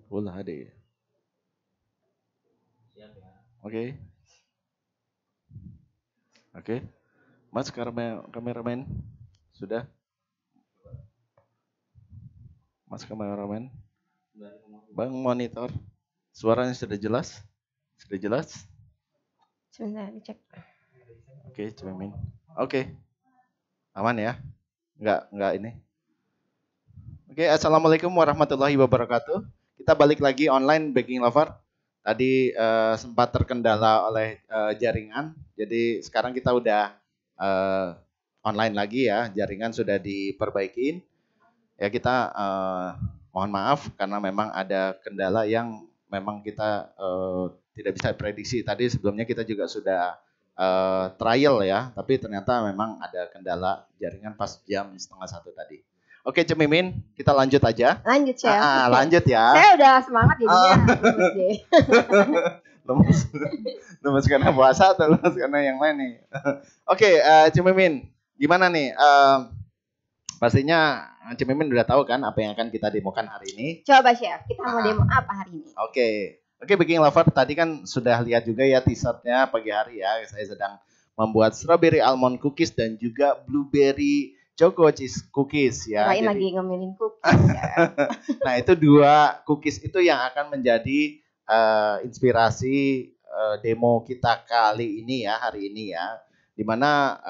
Full HD. Oke. Oke. Mas kameramen sudah? Mas kameramen, Bang monitor. Suaranya sudah jelas? Sudah jelas? Sebentar dicek. Oke, Cememin. Oke. Aman ya? Enggak ini. Oke, assalamualaikum warahmatullahi wabarakatuh. Kita balik lagi online Baking Lover. Tadi sempat terkendala oleh jaringan, jadi sekarang kita udah online lagi ya. Jaringan sudah diperbaikin. Ya kita mohon maaf karena memang ada kendala yang memang kita tidak bisa prediksi. Tadi sebelumnya kita juga sudah trial ya, tapi ternyata memang ada kendala jaringan pas jam 12:30 tadi. Oke, Cemimin, kita lanjut aja. Lanjut, Chef. Lanjut ya. Saya udah semangat jadinya. Lemes karena puasa atau lemes karena yang lain nih? Oke, Cemimin, gimana nih? Pastinya Cemimin udah tahu kan apa yang akan kita demokan hari ini? Coba, Chef, kita mau demo apa hari ini? Oke, Baking Lover, tadi kan sudah lihat juga ya t-shirtnya pagi hari ya. Saya sedang membuat strawberry almond cookies dan juga blueberry choco cheese cookies ya. Kirain lagi ngemilin cookies ya. Nah, itu dua cookies itu yang akan menjadi inspirasi demo kita kali ini ya, hari ini ya. Dimana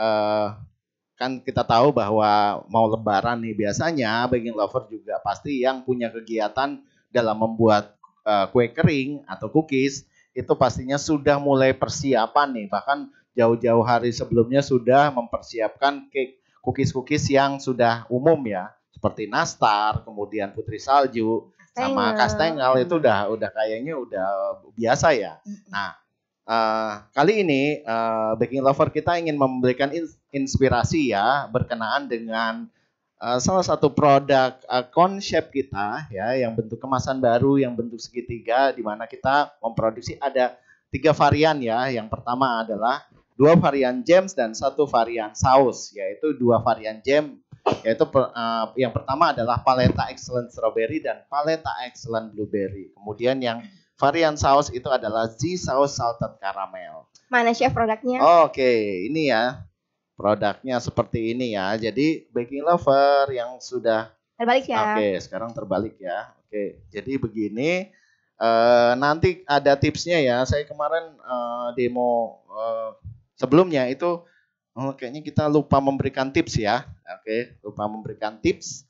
kan kita tahu bahwa mau lebaran nih, biasanya Baking Lover juga pasti yang punya kegiatan dalam membuat kue kering atau cookies itu pastinya sudah mulai persiapan nih, bahkan jauh-jauh hari sebelumnya sudah mempersiapkan cookies yang sudah umum ya, seperti nastar, kemudian putri salju, sama kastengel itu udah kayaknya udah biasa ya. Nah, kali ini Baking Lover kita ingin memberikan inspirasi ya berkenaan dengan salah satu produk konsep kita ya, yang bentuk kemasan baru, yang bentuk segitiga, di mana kita memproduksi ada 3 varian ya. Yang pertama adalah 2 varian jam dan 1 varian saus, yaitu 2 varian jam, yaitu yang pertama adalah Paleta Excellent Strawberry dan Paleta Excellent Blueberry. Kemudian yang varian saus itu adalah Z Sauce Salted Caramel. Mana Chef produknya? Oke, ini ya. Produknya seperti ini ya. Jadi Baking Lover yang sudah terbalik ya. Oke, sekarang terbalik ya. Oke, jadi begini. Nanti ada tipsnya ya. Saya kemarin demo sebelumnya itu kayaknya kita lupa memberikan tips ya. Oke, lupa memberikan tips.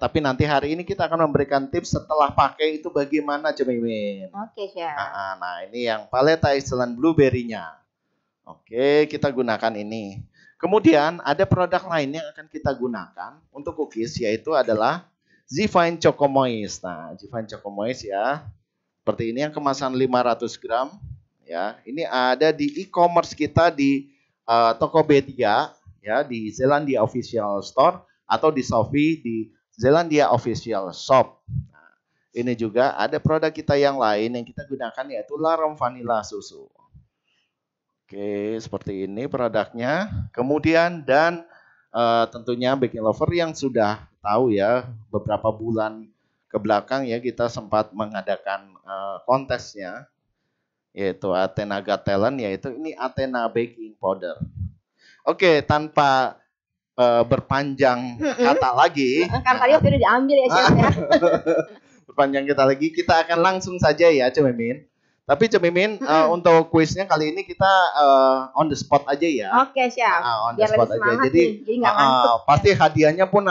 Tapi nanti hari ini kita akan memberikan tips setelah pakai itu bagaimana, Cemimin. Oke, Chef. Nah, ini yang Paleta Excellent Blueberry-nya. Oke, kita gunakan ini. Kemudian ada produk lain yang akan kita gunakan untuk cookies, yaitu adalah Zfine Choco Moist. Nah, Zfine Choco Moist ya. Seperti ini yang kemasan 500 gram. Ya, ini ada di e-commerce kita di Tokopedia ya, di Zelandia Official Store atau di Shopee di Zelandia Official Shop. Nah, ini juga ada produk kita yang lain yang kita gunakan, yaitu Larom Vanilla Susu. Oke, seperti ini produknya. Kemudian dan tentunya Baking Lover yang sudah tahu ya, beberapa bulan ke belakang ya kita sempat mengadakan kontesnya, yaitu Athena Got Talent, yaitu ini Athena Baking Powder. Oke, tanpa berpanjang kata lagi. Kan tadi waktu udah diambil ya Chef ya. Berpanjang kata lagi, kita akan langsung saja ya Cemimin. Tapi Cemimin untuk kuisnya kali ini kita on the spot aja ya. Oke, Chef. On the spot aja. Jadi pasti hadiahnya pun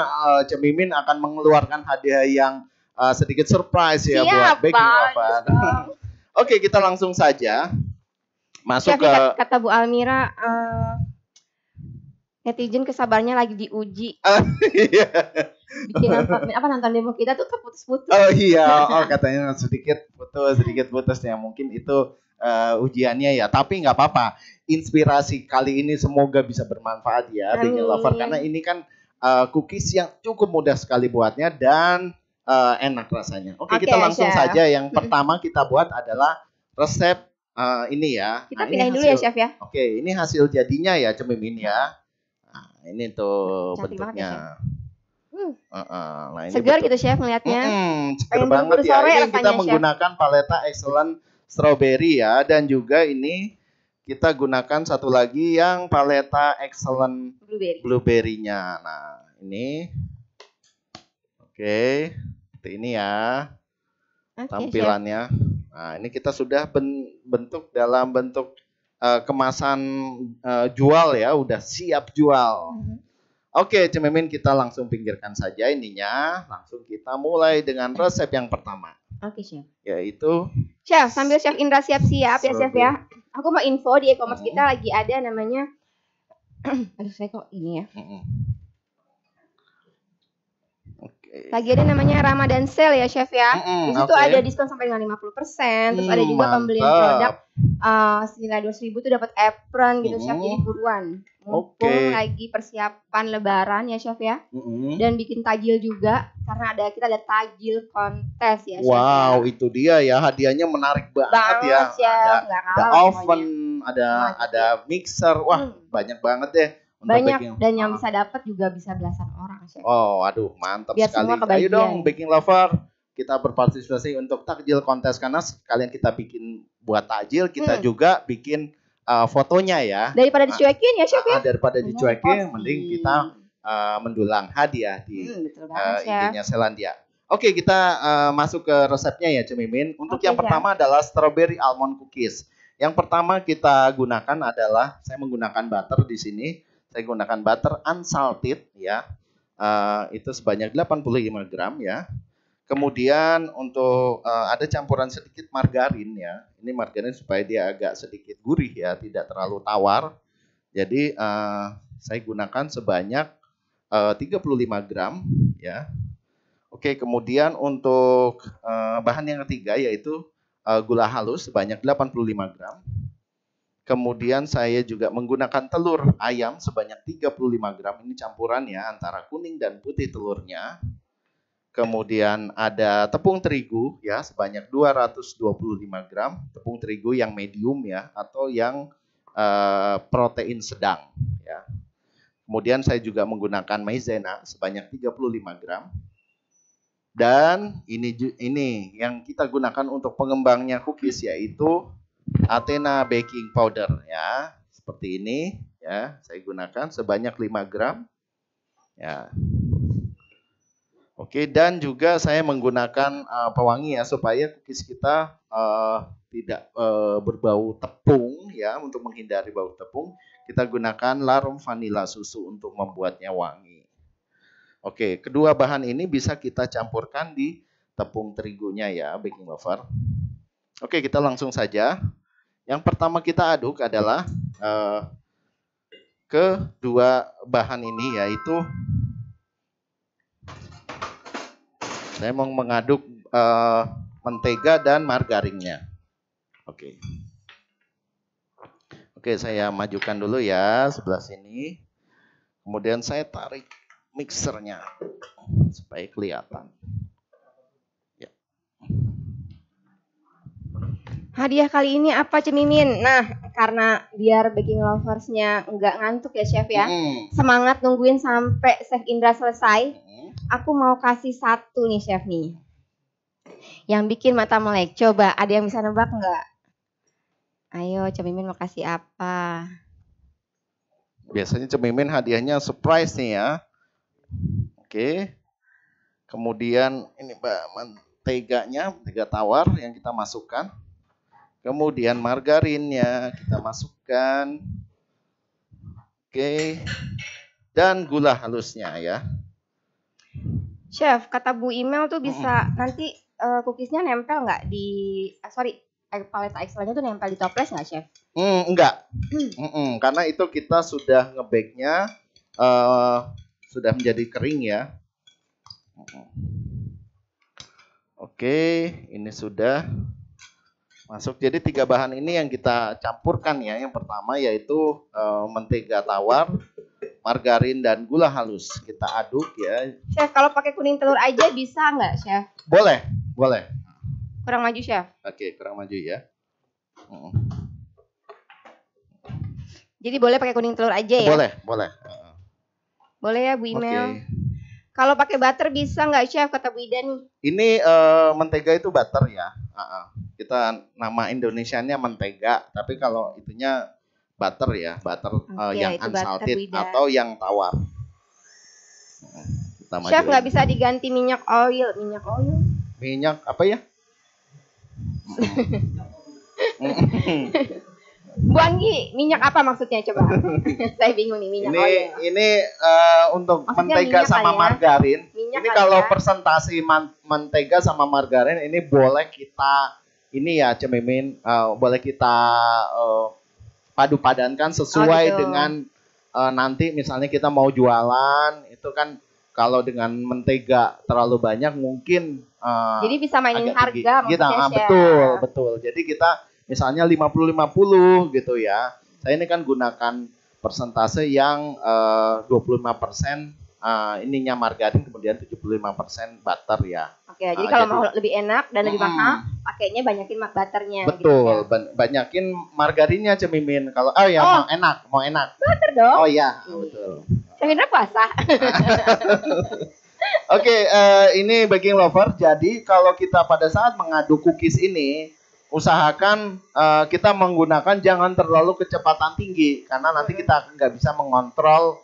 Cemimin akan mengeluarkan hadiah yang sedikit surprise ya buat Baking Lover. Oke, kita langsung saja masuk Chef, ke kata Bu Almira, netizen kesabarannya lagi diuji. Bikin nonton demo kita tuh keputus-putus. Oh iya, katanya sedikit putus ya, mungkin itu ujiannya ya. Tapi nggak apa-apa. Inspirasi kali ini semoga bisa bermanfaat ya Baking Lover, karena ini kan cookies yang cukup mudah sekali buatnya dan enak rasanya. Oke, kita langsung saja. Yang pertama kita buat adalah resep ini ya. Kita pindahin dulu ya Chef ya. Oke, ini hasil jadinya ya Cemimin ya. Nah, ini tuh bentuknya. Nah, ini segar gitu chef ngelihatnya. Segar Pengen banget buru-buru ya. sore Ini rasanya, kita Chef. menggunakan paleta excellent strawberry ya, dan juga ini kita gunakan satu lagi yang paleta excellent blueberry-nya. Nah, ini oke, seperti ini ya tampilannya. Nah, ini kita sudah bentuk dalam bentuk kemasan jual ya, udah siap jual. Oke, Cemimin, kita langsung pinggirkan saja ininya. Langsung kita mulai dengan resep yang pertama. Oke, Chef. Yaitu Chef, sambil Chef Indra siap-siap ya, Chef ya. Aku mau info di e-commerce kita lagi ada namanya aduh, saya kok ini ya. Lagi ada namanya Ramadan Sale ya, Chef ya. Di situ ada diskon sampai dengan 50%. Terus ada juga pembelian produk senilai 200.000 tuh dapat apron gitu, Chef. Jadi buruan. Mumpung lagi persiapan lebaran ya, Chef ya. Dan bikin tajil juga karena kita ada tajil kontes ya, Chef. Wow, itu dia ya, hadiahnya menarik banget ya. Chef. Ada oven, ada mixer. Wah, banyak banget deh. Banyak dan yang bisa dapat juga bisa belasan orang, Chef. Oh, aduh, mantap biar sekali. Ayo dong, baking lover, kita berpartisipasi untuk takjil kontes karena sekalian kita bikin buat takjil, kita juga bikin fotonya ya. Daripada dicuekin ya, Chef ya. Daripada dicuekin, mending kita mendulang hadiah di IG-nya Selandia. Oke, kita masuk ke resepnya ya, Cemimin. Untuk yang pertama adalah strawberry almond cookies. Yang pertama kita gunakan adalah, saya menggunakan butter di sini. Saya gunakan butter unsalted ya. Itu sebanyak 85 gram ya. Kemudian untuk ada campuran sedikit margarin ya. Ini margarin supaya dia agak sedikit gurih ya, tidak terlalu tawar. Jadi saya gunakan sebanyak 35 gram ya. Oke, kemudian untuk bahan yang ketiga yaitu gula halus sebanyak 85 gram. Kemudian saya juga menggunakan telur ayam sebanyak 35 gram. Ini campuran ya antara kuning dan putih telurnya. Kemudian ada tepung terigu ya sebanyak 225 gram. Tepung terigu yang medium ya atau yang protein sedang ya. Kemudian saya juga menggunakan maizena sebanyak 35 gram. Dan ini yang kita gunakan untuk pengembangnya cookies yaitu Athena baking powder ya, seperti ini ya. Saya gunakan sebanyak 5 gram ya. Oke, dan juga saya menggunakan pewangi ya supaya cookies kita tidak berbau tepung ya. Untuk menghindari bau tepung, kita gunakan larum vanila susu untuk membuatnya wangi. Oke, kedua bahan ini bisa kita campurkan di tepung terigunya ya, baking lover. Oke, kita langsung saja. Yang pertama kita aduk adalah kedua bahan ini yaitu saya mau mengaduk mentega dan margarinnya. Oke. Oke, saya majukan dulu ya sebelah sini. Kemudian saya tarik mixernya supaya kelihatan. Ya. Hadiah kali ini apa, Cemimin? Nah, karena biar baking loversnya nggak ngantuk ya, Chef ya. Semangat nungguin sampai Chef Indra selesai. Aku mau kasih satu nih, Chef nih. Yang bikin mata melek. Coba, ada yang bisa nebak nggak? Ayo, Cemimin mau kasih apa? Biasanya Cemimin hadiahnya surprise nih ya. Oke. Kemudian ini menteganya, mentega tawar yang kita masukkan. Kemudian margarinnya kita masukkan. Oke. Dan gula halusnya ya. Chef, kata Bu Email tuh bisa nanti cookiesnya nempel nggak di paleta excellent-nya tuh nempel di toples nggak, Chef? Enggak. Karena itu kita sudah nge-bake-nya sudah menjadi kering ya. Oke, ini sudah masuk. Jadi 3 bahan ini yang kita campurkan ya. Yang pertama yaitu mentega tawar, margarin dan gula halus. Kita aduk ya. Chef, kalau pakai kuning telur aja bisa nggak, Chef? Boleh. Kurang maju, Chef. Oke, kurang maju ya. Jadi boleh pakai kuning telur aja ya? Boleh. Boleh ya, Bu Email. Kalau pakai butter bisa nggak chef, kata Bu Ida nih? Ini mentega itu butter ya. Kita nama Indonesianya mentega, tapi kalau itunya butter ya, butter yang unsalted atau yang tawar. Chef nggak bisa diganti minyak oil. Minyak apa ya? Bu Anggi, minyak apa maksudnya coba? Saya bingung nih, minyak oil. Ini untuk maksudnya mentega sama margarin. Ini kalau persentase mentega sama margarin ini boleh kita ini ya Cemimin, boleh kita padu-padankan sesuai dengan nanti misalnya kita mau jualan itu kan kalau dengan mentega terlalu banyak mungkin jadi bisa mainin harga kita, betul. Jadi kita misalnya 50-50 gitu ya. Saya ini kan gunakan persentase yang 25% ininya margarin, kemudian 75% butter ya. Oke, jadi kalau mau lebih enak dan lebih mahal, pakainya banyakin butternya. Betul, gitu ya. Banyakin margarinnya Cemimin. Kalau mau enak. Butter dong. Oh iya, betul. Cemimin puasa. Oke, ini baking lover. Jadi kalau kita pada saat mengaduk cookies ini usahakan kita menggunakan jangan terlalu kecepatan tinggi karena nanti kita nggak bisa mengontrol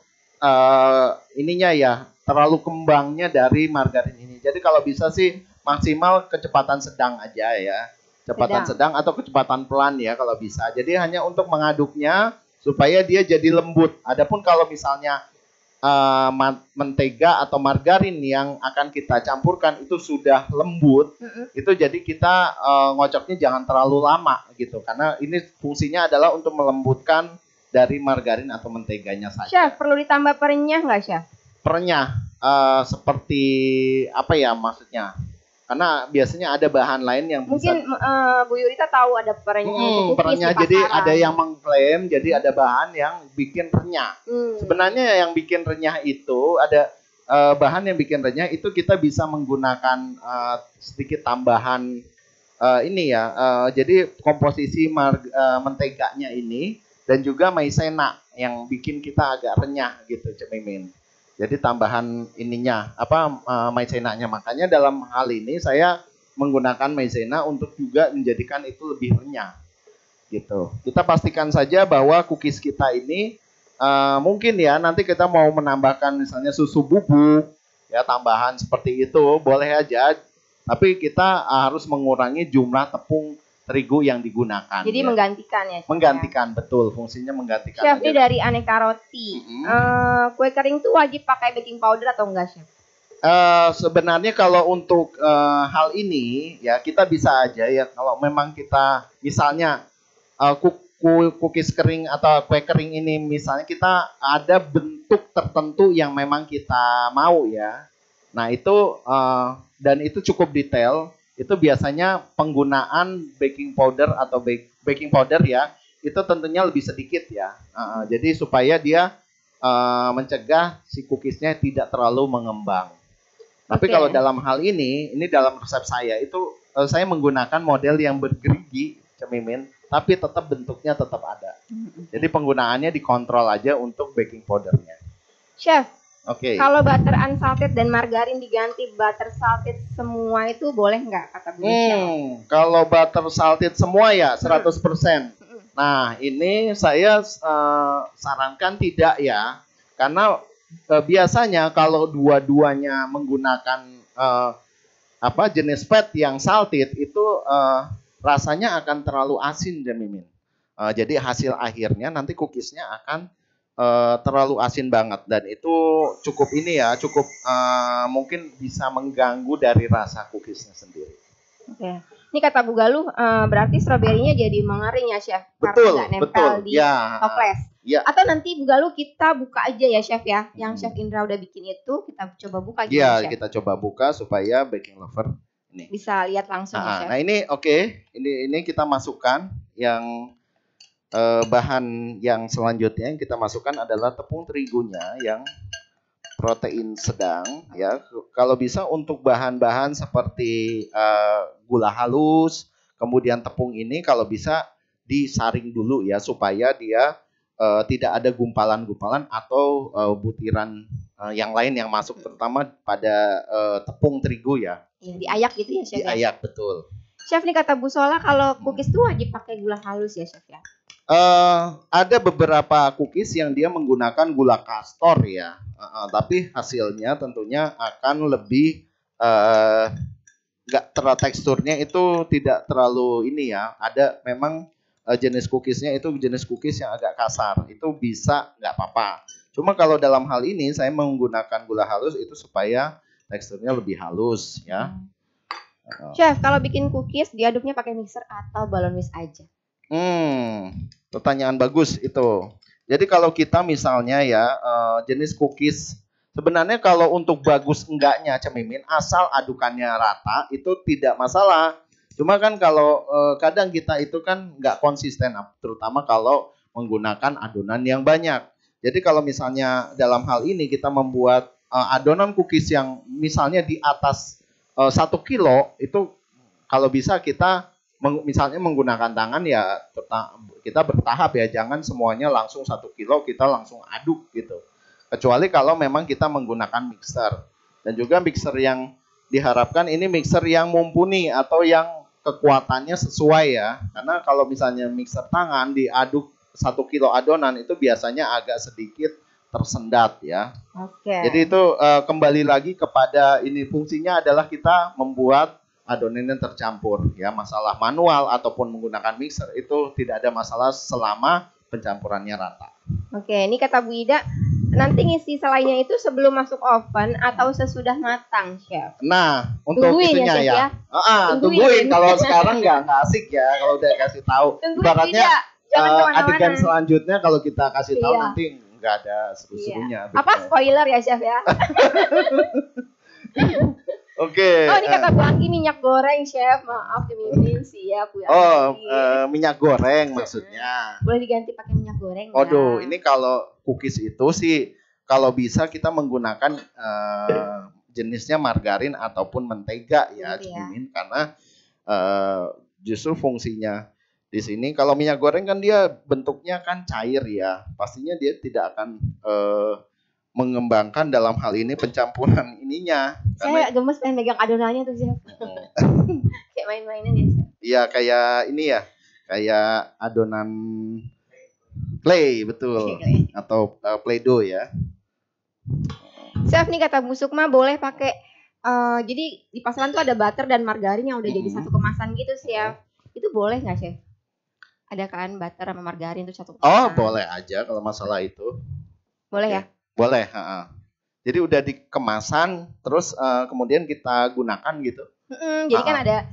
ininya ya terlalu kembangnya dari margarin ini. Jadi kalau bisa sih maksimal kecepatan sedang aja ya, kecepatan sedang atau kecepatan pelan ya kalau bisa. Jadi hanya untuk mengaduknya supaya dia jadi lembut. Adapun kalau misalnya mentega atau margarin yang akan kita campurkan itu sudah lembut, itu jadi kita ngocoknya jangan terlalu lama gitu karena ini fungsinya adalah untuk melembutkan dari margarin atau menteganya saja. Chef, perlu ditambah perenyah nggak Chef? Perenyah seperti apa ya maksudnya? Karena biasanya ada bahan lain yang mungkin Bu Yurita tahu ada perenyah. Perenyah jadi ada yang mengklaim jadi ada bahan yang bikin renyah. Sebenarnya yang bikin renyah itu ada bahan yang bikin renyah itu kita bisa menggunakan sedikit tambahan ini ya. Jadi komposisi menteganya ini dan juga maizena yang bikin kita agak renyah gitu Cemimin. Jadi tambahan ininya maizenanya, makanya dalam hal ini saya menggunakan maizena untuk juga menjadikan itu lebih renyah gitu. Kita pastikan saja bahwa cookies kita ini mungkin ya nanti kita mau menambahkan misalnya susu bubuk ya tambahan seperti itu boleh aja, tapi kita harus mengurangi jumlah tepung terigu yang digunakan. Jadi ya. Menggantikan ya. Menggantikan, betul. Fungsinya menggantikan. Chef, ini dari Aneka Roti. Kue kering tuh wajib pakai baking powder atau enggak, Chef? Sebenarnya kalau untuk hal ini ya kita bisa aja ya kalau memang kita misalnya cookies kering atau kue kering ini misalnya kita ada bentuk tertentu yang memang kita mau ya. Nah itu dan itu cukup detail. Itu biasanya penggunaan baking powder atau baking powder ya itu tentunya lebih sedikit ya. Jadi supaya dia mencegah si cookiesnya tidak terlalu mengembang. Tapi kalau dalam hal ini dalam resep saya itu saya menggunakan model yang bergerigi Cemimin, tapi tetap bentuknya tetap ada. Jadi penggunaannya dikontrol aja untuk baking powdernya. Chef. Kalau butter unsalted dan margarin diganti butter salted semua itu boleh nggak kata Bu Michelle? Kalau butter salted semua ya 100%. Nah ini saya sarankan tidak ya, karena biasanya kalau dua-duanya menggunakan jenis fat yang salted itu rasanya akan terlalu asin Cemimin. Jadi hasil akhirnya nanti cookiesnya akan terlalu asin banget dan itu cukup mungkin bisa mengganggu dari rasa cookiesnya sendiri. Ini kata Bu Galuh berarti stroberinya jadi mengering ya Chef? Betul, karena nempel di toples. Ya. Atau nanti Bu Galuh kita buka aja ya Chef ya, yang Chef Indra udah bikin itu kita coba buka aja. Iya, kita coba buka supaya baking lover ini bisa lihat langsung ya Chef. Nah ini ini kita masukkan yang bahan yang selanjutnya yang kita masukkan adalah tepung terigunya yang protein sedang ya. Kalau bisa untuk bahan-bahan seperti gula halus, kemudian tepung ini kalau bisa disaring dulu ya supaya dia tidak ada gumpalan-gumpalan atau butiran yang lain yang masuk, terutama pada tepung terigu ya. Iya, diayak gitu ya Chef. Diayak, betul. Chef, nih kata Bu Sola kalau cookies tuh wajib pakai gula halus ya Chef ya? Ada beberapa cookies yang dia menggunakan gula kastor ya, tapi hasilnya tentunya akan lebih teksturnya itu tidak terlalu ini ya. Ada memang jenis cookiesnya itu jenis cookies yang agak kasar, itu bisa nggak apa-apa. Cuma kalau dalam hal ini saya menggunakan gula halus itu supaya teksturnya lebih halus ya. Chef, kalau bikin cookies diaduknya pakai mixer atau balon whisk aja? Pertanyaan bagus itu. Jadi kalau kita misalnya ya jenis cookies, sebenarnya kalau untuk bagus enggaknya Cemimin, asal adukannya rata itu tidak masalah. Cuma kan kalau kadang kita itu kan nggak konsisten, terutama kalau menggunakan adonan yang banyak. Jadi kalau misalnya dalam hal ini kita membuat adonan cookies yang misalnya di atas 1 kilo, itu kalau bisa kita misalnya menggunakan tangan ya kita bertahap ya, jangan semuanya langsung 1 kilo kita langsung aduk gitu. Kecuali kalau memang kita menggunakan mixer. Dan juga mixer yang diharapkan ini mixer yang mumpuni atau yang kekuatannya sesuai ya. Karena kalau misalnya mixer tangan diaduk 1 kilo adonan itu biasanya agak sedikit tersendat ya. Oke. Jadi itu kembali lagi kepada ini, fungsinya adalah kita membuat adonannya tercampur ya. Masalah manual ataupun menggunakan mixer itu tidak ada masalah selama pencampurannya rata. Oke, ini kata Bu Ida, nanti ngisi selainya itu sebelum masuk oven atau sesudah matang, Chef? Nah, untuk tungguin itunya ya. Tungguin. Kalau sekarang nggak asik ya, kalau udah kasih tahu. Ibaratnya adegan selanjutnya kalau kita kasih tahu nanti nggak ada seru-serunya. Apa spoiler ya, Chef ya? Oke. Oh, ini kata Bu Anggi minyak goreng, Chef. Maaf, Cemimin siap Bu. Minyak goreng maksudnya. Boleh diganti pakai minyak goreng. Aduh, ini kalau cookies itu sih kalau bisa kita menggunakan jenisnya margarin ataupun mentega ya, Cemimin, karena justru fungsinya di sini kalau minyak goreng kan dia bentuknya kan cair ya, pastinya dia tidak akan mengembangkan dalam hal ini pencampuran ininya. Saya gemes pengen megang adonannya tuh Chef. Kayak main-mainan ya Chef. Iya kayak ini ya, kayak adonan clay betul, atau play-doh ya. Chef, nih kata Bu Sukma boleh pakai jadi di pasaran tuh ada butter dan margarin yang udah jadi satu kemasan gitu Chef. Itu boleh nggak Chef? Ada kan butter sama margarin tuh satu kemasan. Oh boleh aja kalau masalah itu. Boleh ya? Boleh. Jadi udah dikemasan terus kemudian kita gunakan gitu. Jadi kan ada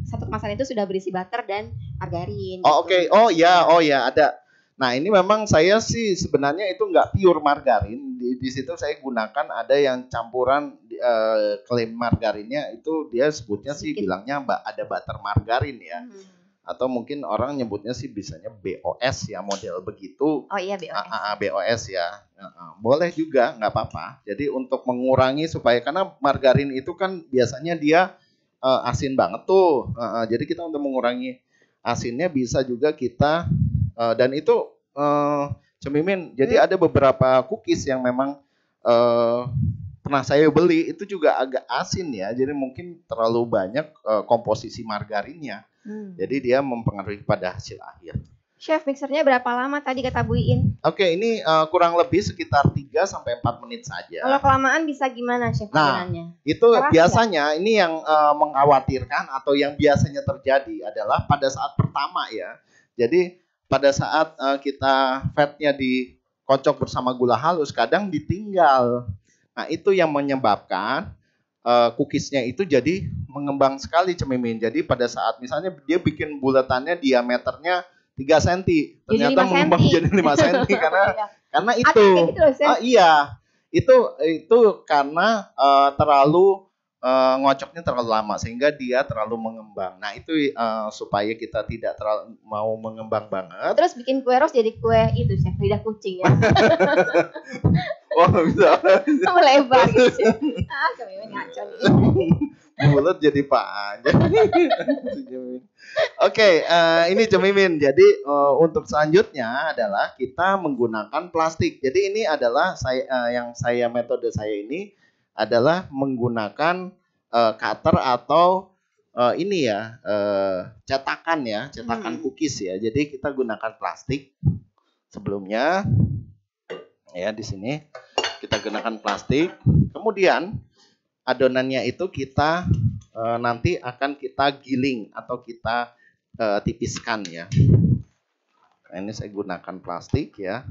satu kemasan itu sudah berisi butter dan margarin. Oh gitu. Oke. Oh ya ada. Nah ini memang saya sih sebenarnya itu nggak pure margarin. Di situ saya gunakan ada yang campuran klaim margarinnya itu dia sebutnya sih bilangnya ada butter margarin ya. Atau mungkin orang nyebutnya sih bisanya BOS ya, model begitu. Oh iya BOS. BOS ya. Boleh juga, nggak apa-apa. Jadi untuk mengurangi supaya, karena margarin itu kan biasanya dia asin banget tuh. Jadi kita untuk mengurangi asinnya bisa juga kita dan itu Cemimin. Jadi ada beberapa cookies yang memang pernah saya beli itu juga agak asin ya. Jadi mungkin terlalu banyak komposisi margarinnya. Jadi dia mempengaruhi pada hasil akhir. Chef, mixernya berapa lama tadi kata Bu Iin? Oke, ini kurang lebih sekitar 3-4 menit saja. Kalau kelamaan bisa gimana Chef? Nah, itu keras biasanya ya? Ini yang mengkhawatirkan atau yang biasanya terjadi adalah pada saat pertama ya. Jadi pada saat kita fatnya dikocok bersama gula halus, kadang ditinggal. Nah, itu yang menyebabkan cookiesnya itu jadi mengembang sekali Cemimin. Jadi pada saat misalnya dia bikin bulatannya diameternya 3 cm, ternyata mengembang jadi 5 cm karena itu. Iya. Itu karena terlalu ngocoknya terlalu lama sehingga dia terlalu mengembang. Nah, itu supaya kita tidak terlalu mau mengembang banget. Terus bikin kue ros jadi kue itu Chef, lidah kucing ya. Oh bisa. Melebar gitu. Cemimin ngaco nih. Mulut jadi panjang. Oke, ini Cemimin. Jadi untuk selanjutnya adalah kita menggunakan plastik. Jadi ini adalah metode saya ini adalah menggunakan cutter atau ini ya cetakan cookies ya. Jadi kita gunakan plastik sebelumnya ya, di sini kita gunakan plastik. Kemudian adonannya itu kita nanti akan kita giling atau kita tipiskan ya. Nah, ini saya gunakan plastik ya.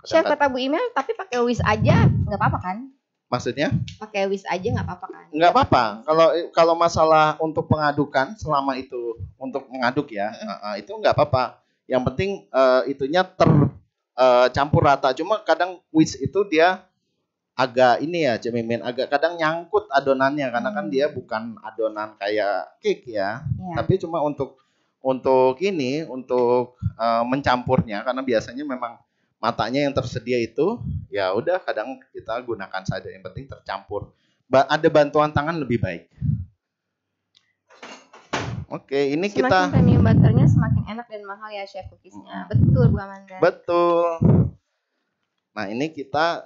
Chef, kata Bu Imel, tapi pakai whisk aja nggak apa-apa kan? Maksudnya? Pakai whisk aja nggak apa-apa kan? Nggak apa-apa. Kalau masalah untuk pengadukan, selama itu untuk mengaduk ya, itu nggak apa-apa. Yang penting itunya tercampur rata. Cuma kadang whisk itu dia agak ini ya Cemimin, agak kadang nyangkut adonannya karena kan dia bukan adonan kayak cake ya. Tapi cuma untuk mencampurnya, karena biasanya memang matanya yang tersedia itu ya udah kadang kita gunakan saja, yang penting tercampur. Ada bantuan tangan lebih baik. Oke, ini semakin kita premium butternya semakin enak dan mahal ya Chef cookiesnya. Betul Bu Amanda. Betul. Nah, ini kita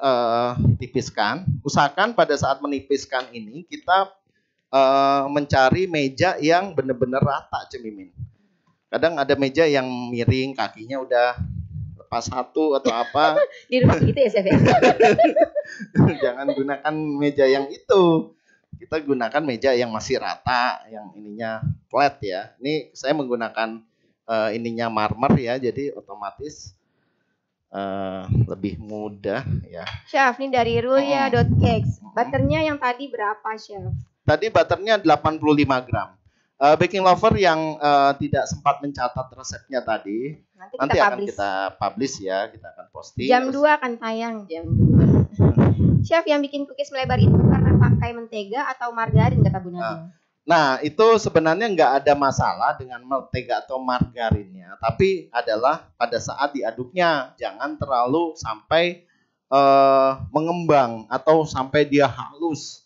tipiskan. Usahakan pada saat menipiskan ini kita mencari meja yang benar-benar rata Cemimin. Kadang ada meja yang miring, kakinya udah lepas satu atau apa. Di rumah gitu ya Chef ya? Jangan gunakan meja yang itu. Kita gunakan meja yang masih rata, yang ininya flat ya. Ini saya menggunakan ininya marmer ya, jadi otomatis lebih mudah ya. Chef, ini dari Rulia.cakes. Butternya yang tadi berapa Chef? Tadi butternya 85 gram. Baking Lover yang tidak sempat mencatat resepnya tadi, nanti akan kita publish ya, kita akan posting. Jam 2 akan tayang, jam 2. Chef, yang bikin cookies melebar itu karena pakai mentega atau margarin kata Bu Nadia? Nah, itu sebenarnya nggak ada masalah dengan mentega atau margarinnya, tapi adalah pada saat diaduknya jangan terlalu sampai mengembang atau sampai dia halus.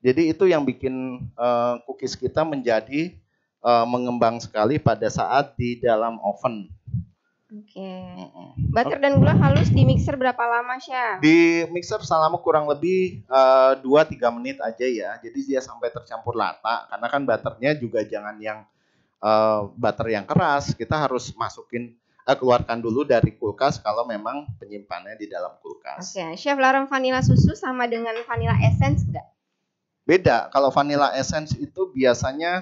Jadi itu yang bikin cookies kita menjadi mengembang sekali pada saat di dalam oven. Oke. Butter dan gula halus di mixer berapa lama, Chef? Di mixer selama kurang lebih 2-3 menit aja ya. Jadi dia sampai tercampur rata. Karena kan butternya juga jangan yang butter yang keras. Kita harus keluarkan dulu dari kulkas kalau memang penyimpanannya di dalam kulkas. Oke, Chef, larang vanilla susu sama dengan vanilla essence enggak? Beda. Kalau vanilla essence itu biasanya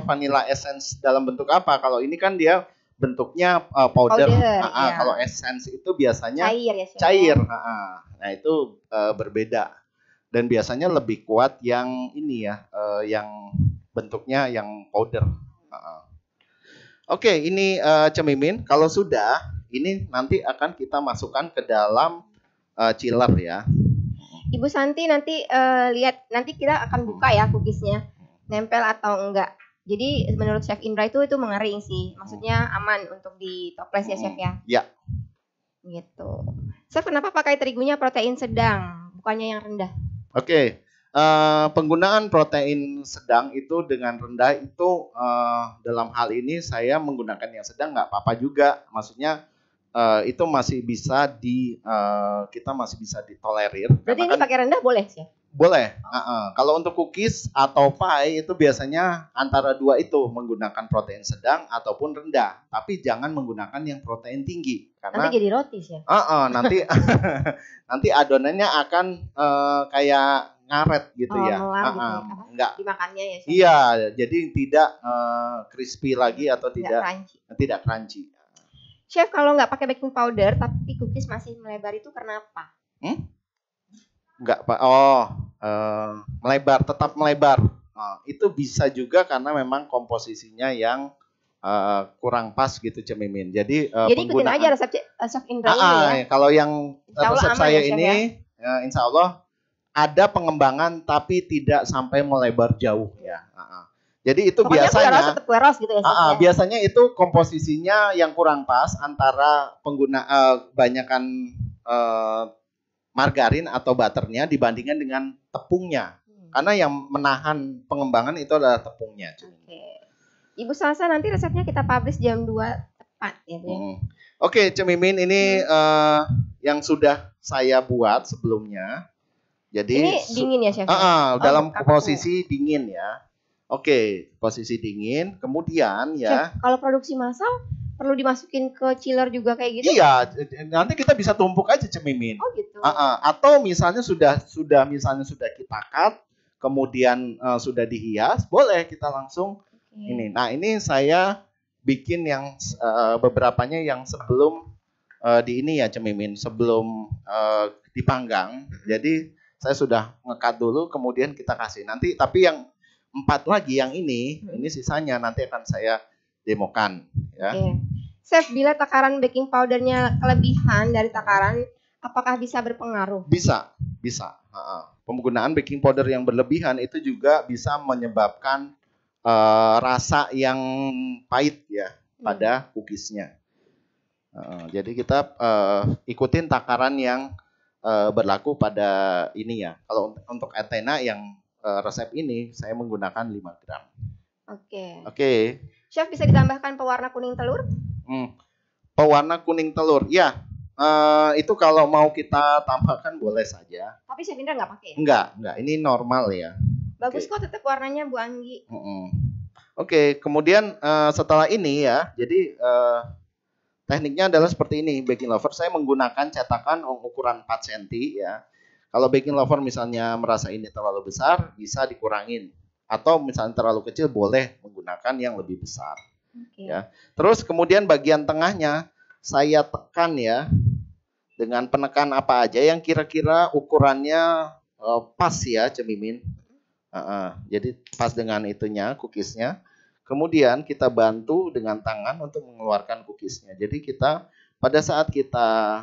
vanilla essence dalam bentuk apa? Kalau ini kan dia bentuknya powder. Ya. Kalau essence itu biasanya cair ya, Chef. Cair. Nah, itu berbeda. Dan biasanya lebih kuat yang ini ya, yang bentuknya yang powder. Oke, ini Cemimin. Kalau sudah, ini nanti akan kita masukkan ke dalam chiller ya. Ibu Santi nanti lihat, nanti kita akan buka ya cookiesnya, nempel atau enggak. Jadi menurut Chef Indra itu mengering sih, maksudnya aman untuk di toples ya Chef ya? Ya. Gitu. Chef, kenapa pakai terigunya protein sedang, bukannya yang rendah? Oke. Penggunaan protein sedang itu dengan rendah itu dalam hal ini saya menggunakan yang sedang nggak apa-apa juga. Maksudnya itu masih bisa kita masih bisa ditolerir. Berarti ini pakai rendah boleh sih? Boleh. Kalau untuk cookies atau pie itu biasanya antara dua itu menggunakan protein sedang ataupun rendah. Tapi jangan menggunakan yang protein tinggi karena nanti jadi roti sih. Nanti adonannya akan kayak ngaret gitu ya. Enggak dimakannya ya. Chef? Iya, jadi tidak crispy lagi atau tidak crunchy. Chef, kalau nggak pakai baking powder tapi cookies masih melebar itu karena apa? Enggak, Pak. Melebar, tetap melebar. Itu bisa juga karena memang komposisinya yang kurang pas gitu Cemimin. Jadi ikutin aja resep Chef Indra ini ya. Kalau yang resep saya ya, ini insya Allah ada pengembangan tapi tidak sampai melebar jauh ya. Jadi itu pokoknya biasanya kueros gitu ya, biasanya itu komposisinya yang kurang pas antara banyakan margarin atau butternya dibandingkan dengan tepungnya. Karena yang menahan pengembangan itu adalah tepungnya. Oke. Ibu Salsa, nanti resepnya kita publish jam 2 tepat ya, Bu. Oke, Cemimin, ini yang sudah saya buat sebelumnya. Jadi ini dingin ya, Chef? Dalam posisi dingin ya. Oke, posisi dingin. Kemudian ya. Chef, kalau produksi massal perlu dimasukin ke chiller juga kayak gitu? Iya, nanti kita bisa tumpuk aja, Cemimin. Oh gitu. Atau misalnya sudah kita cut, kemudian sudah dihias, boleh kita langsung ini. Nah, ini saya bikin yang beberapanya yang sebelum di ini ya, Cemimin, sebelum dipanggang. Jadi saya sudah nge-cut dulu, kemudian kita kasih. Nanti tapi yang 4 lagi yang ini sisanya nanti akan saya demokan ya. Chef, bila takaran baking powdernya kelebihan dari takaran, apakah bisa berpengaruh? Bisa. Penggunaan baking powder yang berlebihan itu juga bisa menyebabkan rasa yang pahit ya pada cookiesnya. Jadi kita ikutin takaran yang berlaku pada ini ya. Kalau untuk Athena yang resep ini saya menggunakan 5 gram. Oke. Chef, bisa ditambahkan pewarna kuning telur? Pewarna kuning telur, ya. Itu kalau mau kita tambahkan boleh saja. Tapi Chef Indra nggak pakai? Enggak. Ini normal ya. Bagus kok tetap warnanya, Bu Anggi. Oke, kemudian setelah ini ya, jadi tekniknya adalah seperti ini, baking lover. Saya menggunakan cetakan ukuran 4 cm ya. Kalau baking lover misalnya merasa ini terlalu besar, bisa dikurangin. Atau misalnya terlalu kecil, boleh menggunakan yang lebih besar. Ya. Terus kemudian bagian tengahnya saya tekan ya dengan penekan apa aja yang kira-kira ukurannya pas ya, Cemimin. Jadi pas dengan itunya, cookiesnya. Kemudian kita bantu dengan tangan untuk mengeluarkan cookiesnya. Jadi kita pada saat kita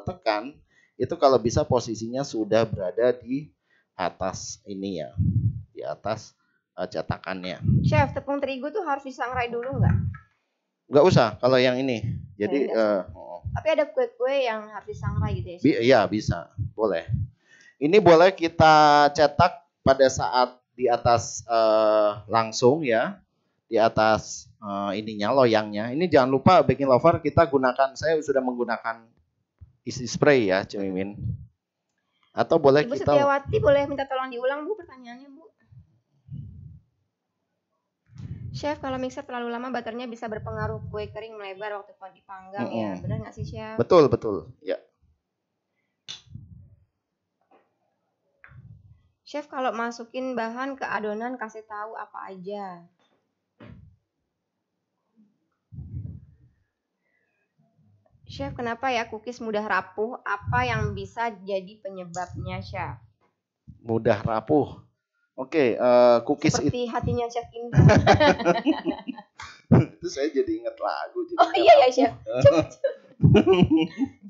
tekan itu kalau bisa posisinya sudah berada di atas ini ya, di atas cetakannya. Chef, tepung terigu tuh harus disangrai dulu nggak? Nggak usah kalau yang ini. Jadi tapi ada kue-kue yang harus disangrai gitu ya, Chef? Iya, bisa, boleh. Ini boleh kita cetak pada saat di atas langsung ya, di atas ininya, loyangnya. Ini jangan lupa baking lover kita gunakan, saya sudah menggunakan isi spray ya, Cemimin. Atau boleh Ibu kita. Setiawati boleh minta tolong diulang, Bu, pertanyaannya, Bu. Chef, kalau mixer terlalu lama butternya bisa berpengaruh kue kering melebar waktu dipanggang ya. Benar nggak sih, Chef? Betul, ya. Chef, kalau masukin bahan ke adonan kasih tahu apa aja. Chef, kenapa ya cookies mudah rapuh? Apa yang bisa jadi penyebabnya, Chef? Mudah rapuh. Oke, cookies seperti hatinya Chef Indra. Itu saya jadi ingat lagu. Oh iya ya, Chef. Coba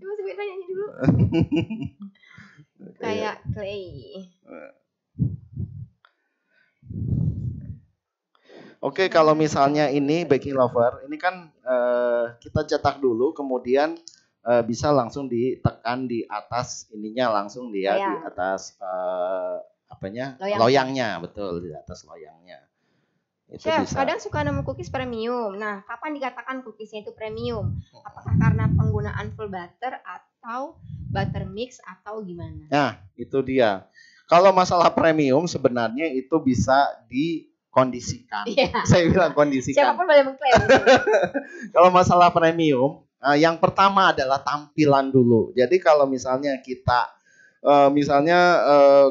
sebentar nyanyi dulu. Kayak Clay. Oke, kalau misalnya ini baking lover, ini kan kita cetak dulu, kemudian bisa langsung ditekan di atas ininya langsung dia di atas loyangnya, betul, di atas loyangnya. Itu Chef, bisa. Kadang suka nemu cookies premium. Nah, kapan dikatakan cookiesnya itu premium? Apakah karena penggunaan full butter atau butter mix atau gimana? Nah, itu dia. Kalau masalah premium sebenarnya itu bisa dikondisikan. Saya bilang kondisikan. Siapapun boleh mengklaim. Kalau masalah premium, yang pertama adalah tampilan dulu. Jadi kalau misalnya kita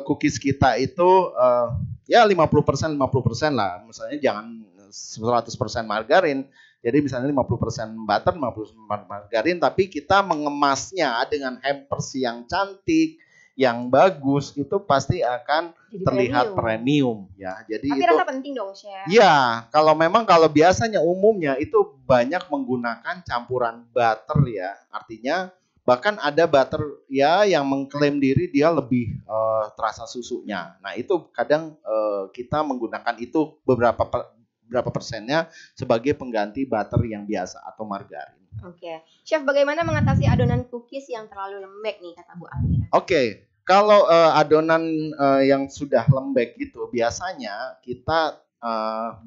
cookies kita itu ya 50% lah. Misalnya jangan 100% margarin. Jadi misalnya 50% butter, 50% margarin, tapi kita mengemasnya dengan hampers yang cantik, yang bagus, itu pasti akan jadi terlihat premium ya. Jadi tapi itu rasa penting dong, Chef. Ya, kalau biasanya umumnya itu banyak menggunakan campuran butter ya. Artinya bahkan ada butter ya yang mengklaim diri dia lebih terasa susunya. Nah, itu kadang kita menggunakan itu berapa persennya sebagai pengganti butter yang biasa atau margarin. Oke. Chef, bagaimana mengatasi adonan cookies yang terlalu lembek nih, kata Bu Almira? Oke. Kalau adonan yang sudah lembek gitu, biasanya kita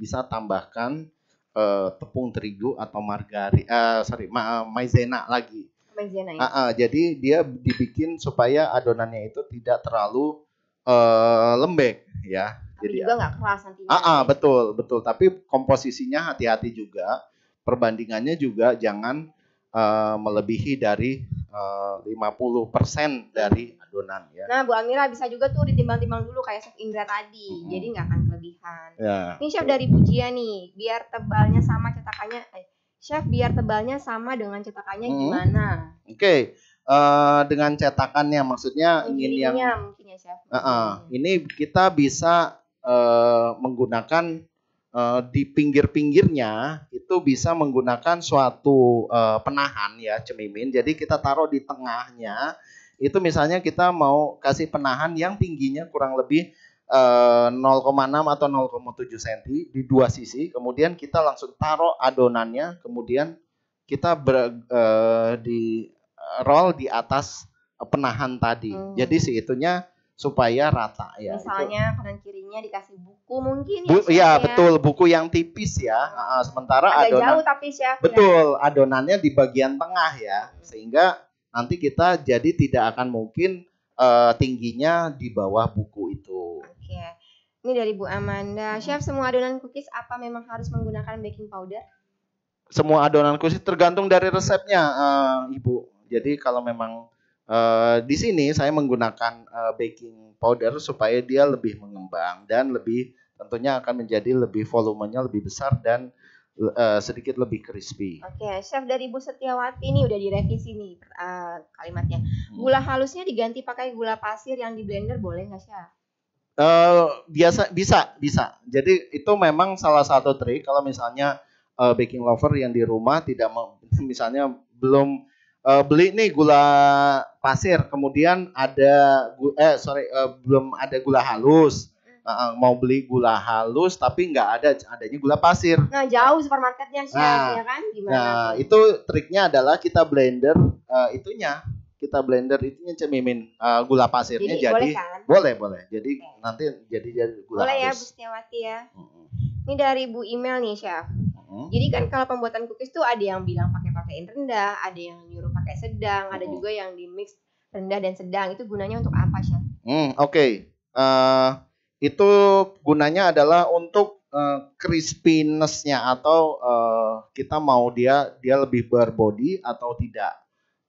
bisa tambahkan tepung terigu atau maizena lagi. Maizena ya. Jadi dia dibikin supaya adonannya itu tidak terlalu lembek ya. Tapi jadi juga nggak keras nantinya. Betul. Tapi komposisinya hati-hati juga. Perbandingannya juga jangan melebihi dari 50% dari adonan ya. Nah, Bu Amira bisa juga tuh ditimbang-timbang dulu kayak Chef Indra tadi. Jadi nggak akan kelebihan. Ya. Ini Chef dari Bu Jia nih, biar tebalnya sama cetakannya. Chef, biar tebalnya sama dengan cetakannya gimana? Oke. Dengan cetakannya maksudnya ingin yang mungkin ya, Chef. Ini kita bisa menggunakan di pinggir-pinggirnya itu bisa menggunakan suatu penahan ya cemimin. Jadi kita taruh di tengahnya. Itu misalnya kita mau kasih penahan yang tingginya kurang lebih 0,6 atau 0,7 cm di dua sisi. Kemudian kita langsung taruh adonannya. Kemudian kita di roll di atas penahan tadi. Jadi itunya supaya rata ya. Misalnya kanan kirinya dikasih buku mungkin ya. Iya betul, buku yang tipis ya. Sementara agak jauh tapi Chef. Betul, adonannya di bagian tengah ya. Sehingga nanti kita jadi tidak akan mungkin tingginya di bawah buku itu. Oke. Ini dari Bu Amanda. Chef, semua adonan cookies apa memang harus menggunakan baking powder? Semua adonan cookies tergantung dari resepnya, Ibu. Jadi kalau memang di sini saya menggunakan baking powder supaya dia lebih mengembang dan lebih tentunya akan menjadi lebih volumenya lebih besar dan sedikit lebih crispy. Oke, Chef dari Bu Setiawati ini udah direvisi nih kalimatnya. Gula halusnya diganti pakai gula pasir yang di blender boleh nggak Chef? Bisa. Jadi itu memang salah satu trik kalau misalnya baking lover yang di rumah tidak misalnya belum beli nih gula pasir, kemudian belum ada gula halus, mau beli gula halus tapi nggak adanya gula pasir. Nah jauh supermarketnya Chef, ya kan? Gimana? Nah itu triknya adalah kita blender cemimin gula pasirnya. Jadi boleh kan? Boleh. Jadi nanti jadi gula boleh halus. Ya Bu Setiawati ya. Ini dari Bu Email nih Chef. Jadi kan kalau pembuatan cookies tuh ada yang bilang pakein rendah, ada yang nyuruh pakai sedang, ada juga yang di mix rendah dan sedang. Itu gunanya untuk apa, Chef? Oke. Itu gunanya adalah untuk crispiness-nya atau kita mau dia lebih berbody atau tidak.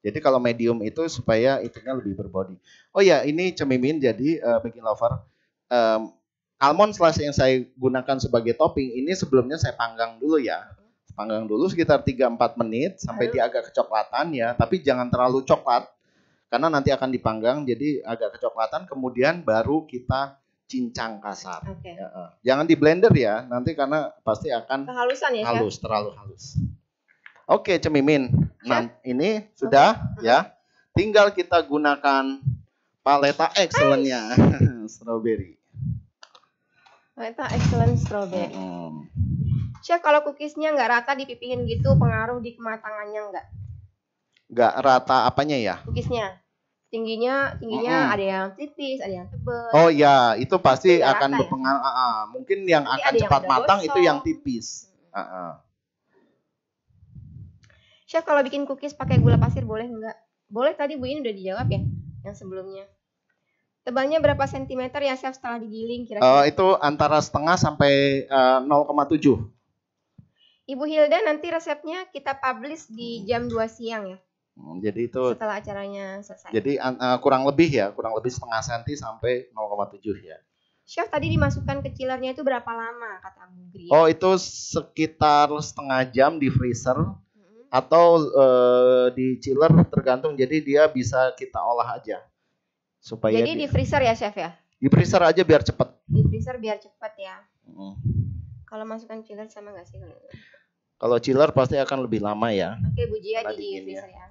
Jadi kalau medium itu supaya itunya lebih berbody. Oh ya, ini cemimin jadi baking lover. Almond slice yang saya gunakan sebagai topping ini sebelumnya saya panggang dulu ya. Panggang dulu sekitar 3-4 menit sampai dia agak kecoklatan ya. Tapi jangan terlalu coklat karena nanti akan dipanggang jadi agak kecoklatan. Kemudian baru kita cincang kasar. Okay. Jangan di blender ya nanti karena pasti akan kehalusan ya, halus, terlalu halus. Oke cemimin. Nah ini sudah ya. Tinggal kita gunakan paleta excellent-nya strawberry. Paleta excellent strawberry. Chef, kalau cookiesnya nggak rata dipipihin gitu, pengaruh di kematangannya nggak? Nggak rata apanya ya? Cookiesnya. Tingginya ada yang tipis, ada yang tebal. Oh ya, itu pasti akan berpengaruh. Ya? Mungkin yang jadi akan cepat matang itu yang tipis. Chef, kalau bikin cookies pakai gula pasir boleh nggak? Boleh, tadi Bu ini udah dijawab ya, yang sebelumnya. Tebalnya berapa sentimeter ya Chef setelah digiling kira-kira? Itu antara setengah sampai 0,7. Ibu Hilda nanti resepnya kita publish di jam 2 siang ya. Jadi itu setelah acaranya selesai. Jadi kurang lebih setengah senti sampai 0,7 ya. Chef, tadi dimasukkan ke chillernya itu berapa lama kata Bu Gri? Oh, itu sekitar setengah jam di freezer atau di chiller tergantung. Jadi dia bisa kita olah aja. Jadi di freezer ya Chef ya? Di freezer aja biar cepet. Di freezer biar cepet ya. Kalau masukkan chiller sama nggak sih? Kalau chiller pasti akan lebih lama ya. Oke Bu Jia di freezer ya.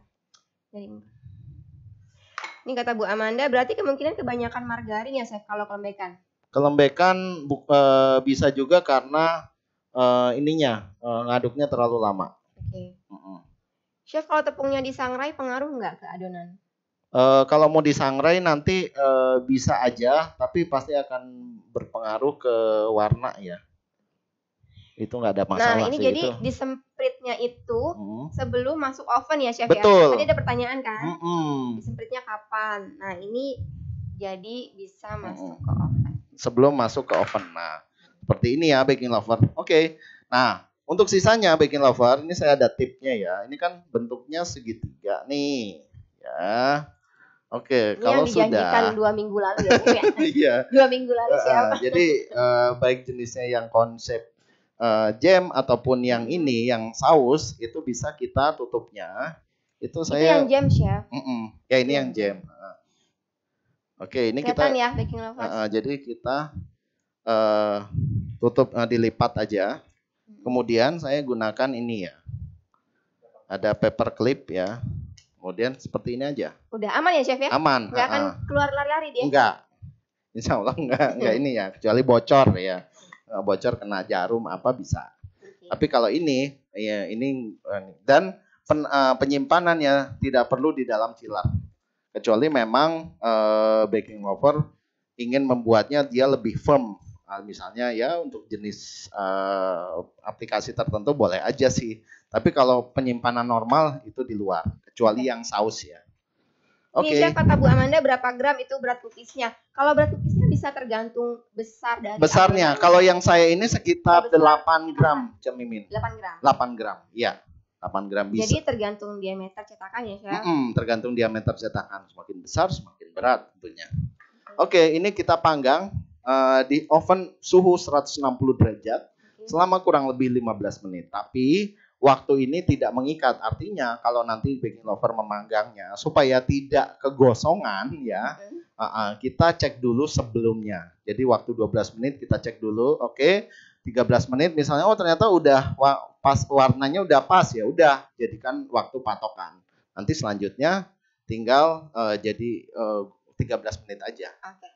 Ini kata Bu Amanda, berarti kemungkinan kebanyakan margarin ya Chef kalau kelembekan? Kelembekan bisa juga karena ngaduknya terlalu lama. Oke. Chef, kalau tepungnya disangrai pengaruh nggak ke adonan? Kalau mau disangrai nanti bisa aja, tapi pasti akan berpengaruh ke warna ya. Itu nggak ada masalah. Nah, ini sih jadi itu. disempritnya itu sebelum masuk oven ya, Chef. Betul. Ya. Tadi ada pertanyaan kan? Disempritnya kapan? Nah, ini jadi bisa masuk ke oven. Sebelum masuk ke oven. Nah, seperti ini ya baking lover. Oke. Nah, untuk sisanya baking lover, ini saya ada tipnya ya. Ini kan bentuknya segitiga nih, ya. Oke, ini kalau yang dijanjikan sudah 2 minggu lalu ya. Iya. 2 minggu lalu siapa? Jadi baik jenisnya yang konsep jam ataupun yang ini yang saus itu bisa kita tutupnya. Itu saya. Itu yang jam, Chef. Ya ini yang jam. Oke, ini kelihatan kita ya baking lovers. Jadi kita tutup dilipat aja. Kemudian saya gunakan ini ya. Ada paper clip ya. Kemudian seperti ini aja. Udah aman ya, Chef ya? Aman. Nggak akan keluar lari-lari dia? Enggak. Insya Allah enggak ini ya. Kecuali bocor ya. Bocor kena jarum apa bisa. Tapi kalau ini ya ini dan penyimpanannya tidak perlu di dalam chiller. Kecuali memang baking lover ingin membuatnya dia lebih firm. Misalnya ya untuk jenis aplikasi tertentu boleh aja sih. Tapi kalau penyimpanan normal itu di luar, kecuali yang saus ya. Oke. Chef, kata Bu Amanda berapa gram itu berat cookiesnya? Kalau berat cookiesnya bisa tergantung besar dari besarnya. Kalau yang saya ini sekitar 8 gram, Cak Mimin. 8 gram. 8 gram, iya. 8 gram bisa. Jadi tergantung diameter cetakan ya, Chef? Tergantung diameter cetakan. Semakin besar, semakin berat tentunya. Oke, ini kita panggang di oven suhu 160 derajat selama kurang lebih 15 menit. Tapi waktu ini tidak mengikat, artinya kalau nanti baking lover memanggangnya supaya tidak kegosongan ya, kita cek dulu sebelumnya. Jadi waktu 12 menit kita cek dulu, oke, 13 menit misalnya, oh ternyata udah pas warnanya udah pas ya, udah jadikan waktu patokan. Nanti selanjutnya tinggal jadi 13 menit aja. Oke.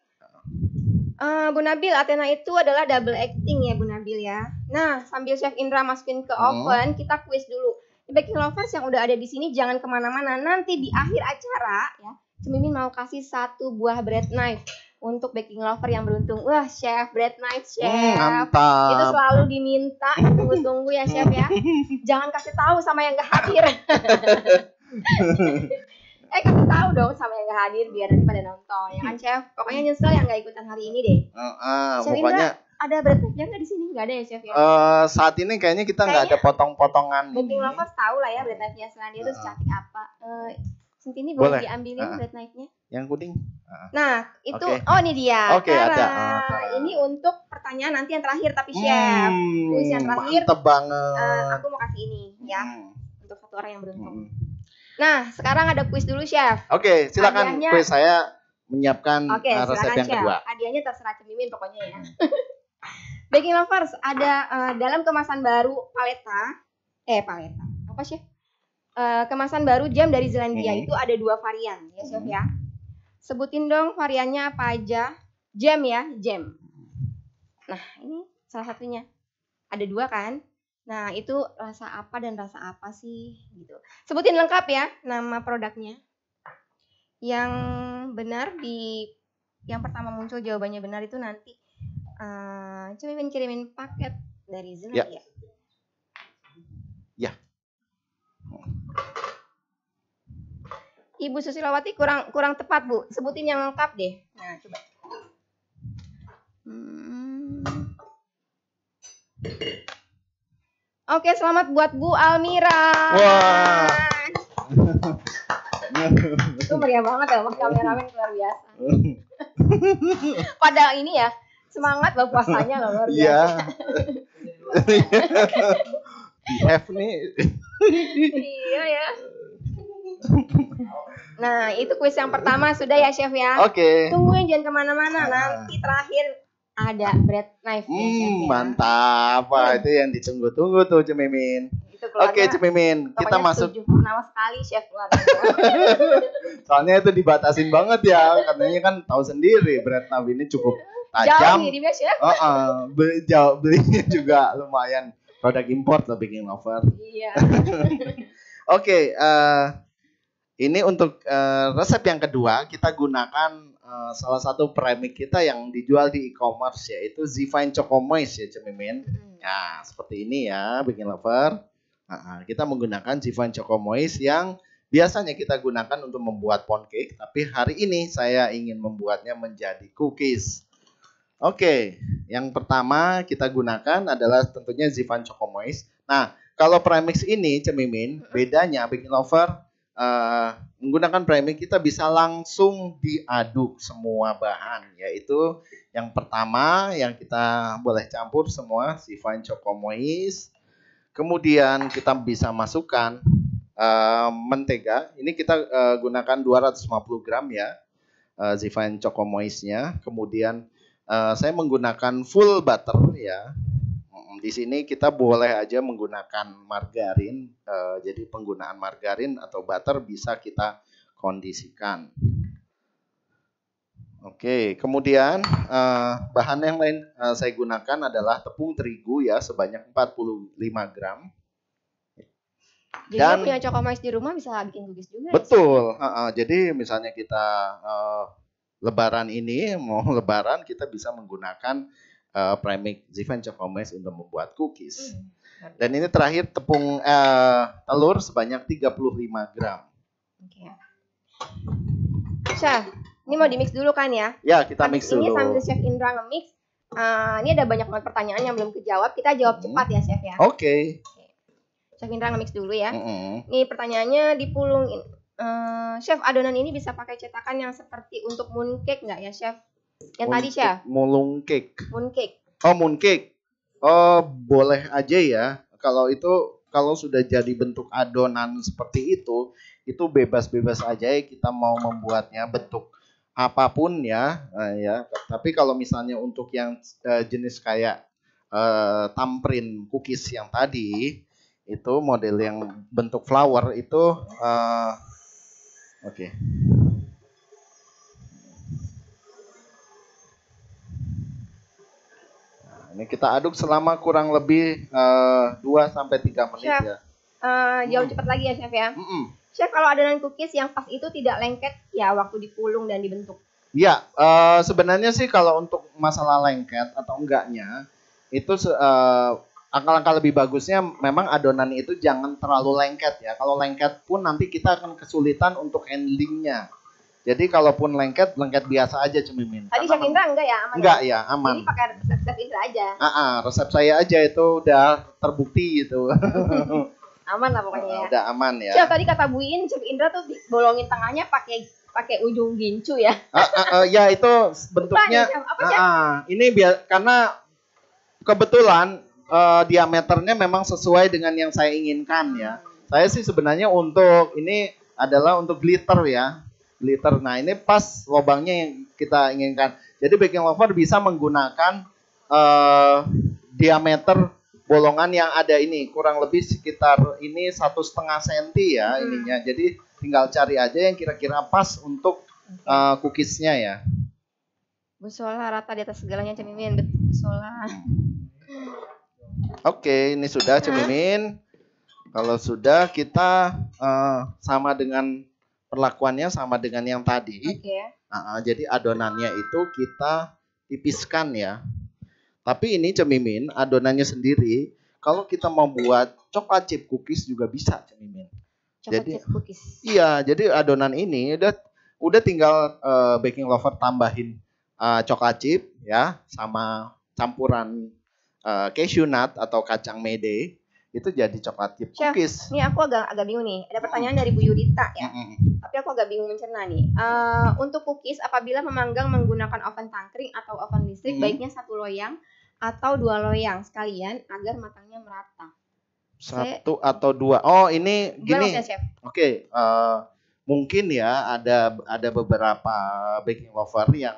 Bu Nabil, Athena itu adalah double acting ya Bu Nabil ya. Nah, sambil Chef Indra masukin ke oven, kita quiz dulu. Baking lovers yang udah ada di sini jangan kemana-mana. Nanti di akhir acara ya, Mimin mau kasih 1 buah bread knife untuk baking lover yang beruntung. Wah, Chef, bread knife, Chef. Mantap. Itu selalu diminta, tunggu-tunggu ya Chef ya. Jangan kasih tahu sama yang gak hadir. Kasih tahu dong sama yang gak hadir biar nanti pada nonton ya kan, Chef. Pokoknya nyesel yang gak ikutan hari ini deh. Chef pokoknya Indra, ada bread knife-nya nggak di sini? Nggak ada ya, Chef ya? Saat ini kayaknya kita nggak ada potong-potongan. Baking lovers tahu lah ya bread knife-nya Selandia itu secantik apa. Centini boleh diambilin bread knife-nya? Yang kuning. Nah, itu oh ini dia. Oke, ada. Ini untuk pertanyaan nanti yang terakhir tapi Chef. Kuis yang terakhir. Mantep banget. Aku mau kasih ini ya. Untuk 1 orang yang beruntung. Nah, sekarang ada kuis dulu, Chef. Oke, silakan kuis saya menyiapkan resep yang Chef. kedua. Hadiahnya terserah Mimin pokoknya ya. Baking lovers, ada dalam kemasan baru paleta. Apa, Chef? Kemasan baru jam dari Zelandia itu ada 2 varian ya, Chef ya. Sebutin dong variannya apa aja. Jam ya, jam. Nah, ini salah satunya. Ada 2 kan? Nah, itu rasa apa dan rasa apa sih gitu. Sebutin lengkap ya nama produknya. Yang benar yang pertama muncul jawabannya benar itu nanti Mimin kirimin paket dari Zelandia. Ya. Ibu Susilawati kurang tepat, Bu. Sebutin yang lengkap deh. Nah, coba. Oke, selamat buat Bu Almira. Wah. Itu meriah banget ya, Mas kameramen luar biasa. Pada ini ya, semangat loh puasanya loh luar biasa. Iya. Have nih. Iya ya. Nah, itu kuis yang pertama sudah ya, Chef ya. Oke. Tungguin jangan kemana-mana. Nanti terakhir ada bread knife ya, Chef ya. Mantap. Itu yang ditunggu-tunggu tuh, Mimin. Oke, Mimin. Kita masuk. Pernah sekali, Chef. Soalnya itu dibatasin banget ya. Katanya kan tahu sendiri bread knife ini cukup tajam. Jauh ngirimnya, Chef. Belinya juga lumayan. Produk import lah baking lover. Iya. Oke, Ini untuk resep yang kedua, kita gunakan salah satu premix kita yang dijual di e-commerce, yaitu Zifine Choco Moist ya Cemimin. Nah, seperti ini ya Baking Lover. Kita menggunakan Zifine Choco Moist yang biasanya kita gunakan untuk membuat pound cake, tapi hari ini saya ingin membuatnya menjadi cookies. Oke, yang pertama kita gunakan adalah tentunya Zifine Choco Moist. Nah, kalau premix ini Cemimin, bedanya Baking Lover menggunakan premix kita bisa langsung diaduk semua bahan, yaitu yang pertama yang kita boleh campur semua Zifine Choco Moist. Kemudian kita bisa masukkan mentega. Ini kita gunakan 250 gram ya Zifine Choco Moist-nya. Kemudian saya menggunakan full butter ya. Di sini kita boleh aja menggunakan margarin, jadi penggunaan margarin atau butter bisa kita kondisikan. Oke, kemudian bahan yang lain saya gunakan adalah tepung terigu ya sebanyak 45 gram. Jadi dan punya Choco Moist di rumah bisa bikin cookies juga. Betul, jadi misalnya kita lebaran ini mau lebaran kita bisa menggunakan premix Zifine Choco Moist untuk membuat cookies. Dan ini terakhir tepung telur sebanyak 35 gram. Oke. Chef, ini mau di-mix dulu kan ya? Ya, kita mix dulu. Ini sambil Chef Indra nge-mix, ini ada banyak banget pertanyaan yang belum kejawab. Kita jawab cepat ya, Chef ya. Oke. Chef Indra nge-mix dulu ya. Ini pertanyaannya dipulungin. Chef, adonan ini bisa pakai cetakan yang seperti untuk mooncake nggak ya, Chef? Yang tadi, Chef? Mooncake. Mooncake. Oh, mooncake. Oh, boleh aja ya. Kalau sudah jadi bentuk adonan seperti itu bebas-bebas aja ya kita mau membuatnya bentuk apapun ya. Ya. Tapi kalau misalnya untuk yang jenis kayak thumbprint cookies yang tadi, itu model yang bentuk flower itu oke. Ini kita aduk selama kurang lebih 2-3 menit. Chef, ya. Jauh cepat lagi ya Chef ya. Chef, kalau adonan cookies yang pas itu tidak lengket ya waktu dipulung dan dibentuk? Ya, sebenarnya sih kalau untuk masalah lengket atau enggaknya itu angka-angka lebih bagusnya memang adonan itu jangan terlalu lengket ya. Kalau lengket pun nanti kita akan kesulitan untuk handlingnya. Jadi kalaupun lengket biasa aja Cemimin. Tadi Chef Indra enggak ya? Aman enggak ya, aman. Jadi pakai resep Chef Indra aja. Resep saya aja itu udah terbukti gitu. Aman lah pokoknya ya. Udah aman ya. Chef, tadi kata Buin, Chef Indra tuh bolongin tengahnya pakai ujung gincu ya. Ya itu bentuknya. Ini karena kebetulan diameternya memang sesuai dengan yang saya inginkan ya. Saya sih sebenarnya untuk ini adalah untuk glitter ya. Glitter. Nah, ini pas lubangnya yang kita inginkan. Jadi Baking Lover bisa menggunakan diameter bolongan yang ada ini kurang lebih sekitar ini 1,5 senti ya ininya. Jadi tinggal cari aja yang kira-kira pas untuk cookiesnya ya. Busola rata di atas segalanya Cemimin, betul Busola. Oke, ini sudah Cemimin. Kalau sudah kita sama dengan perlakuannya sama dengan yang tadi. Jadi adonannya itu kita tipiskan ya. Tapi ini Cemimin, adonannya sendiri. Kalau kita mau buat coklat chip cookies juga bisa Cemimin. Jadi chip cookies. Iya, jadi adonan ini udah tinggal Baking Lover tambahin coklat chip ya sama campuran cashew nut atau kacang mede. Itu jadi coklat chip cookies. Chef, ini aku agak bingung nih. Ada pertanyaan dari Bu Yudita ya. Tapi aku agak bingung mencerna nih. Untuk cookies, apabila memanggang menggunakan oven tangkring atau oven listrik, baiknya 1 loyang atau 2 loyang sekalian agar matangnya merata. 1 atau 2. Oh, ini gini. Oke, mungkin ya ada beberapa Baking Lover yang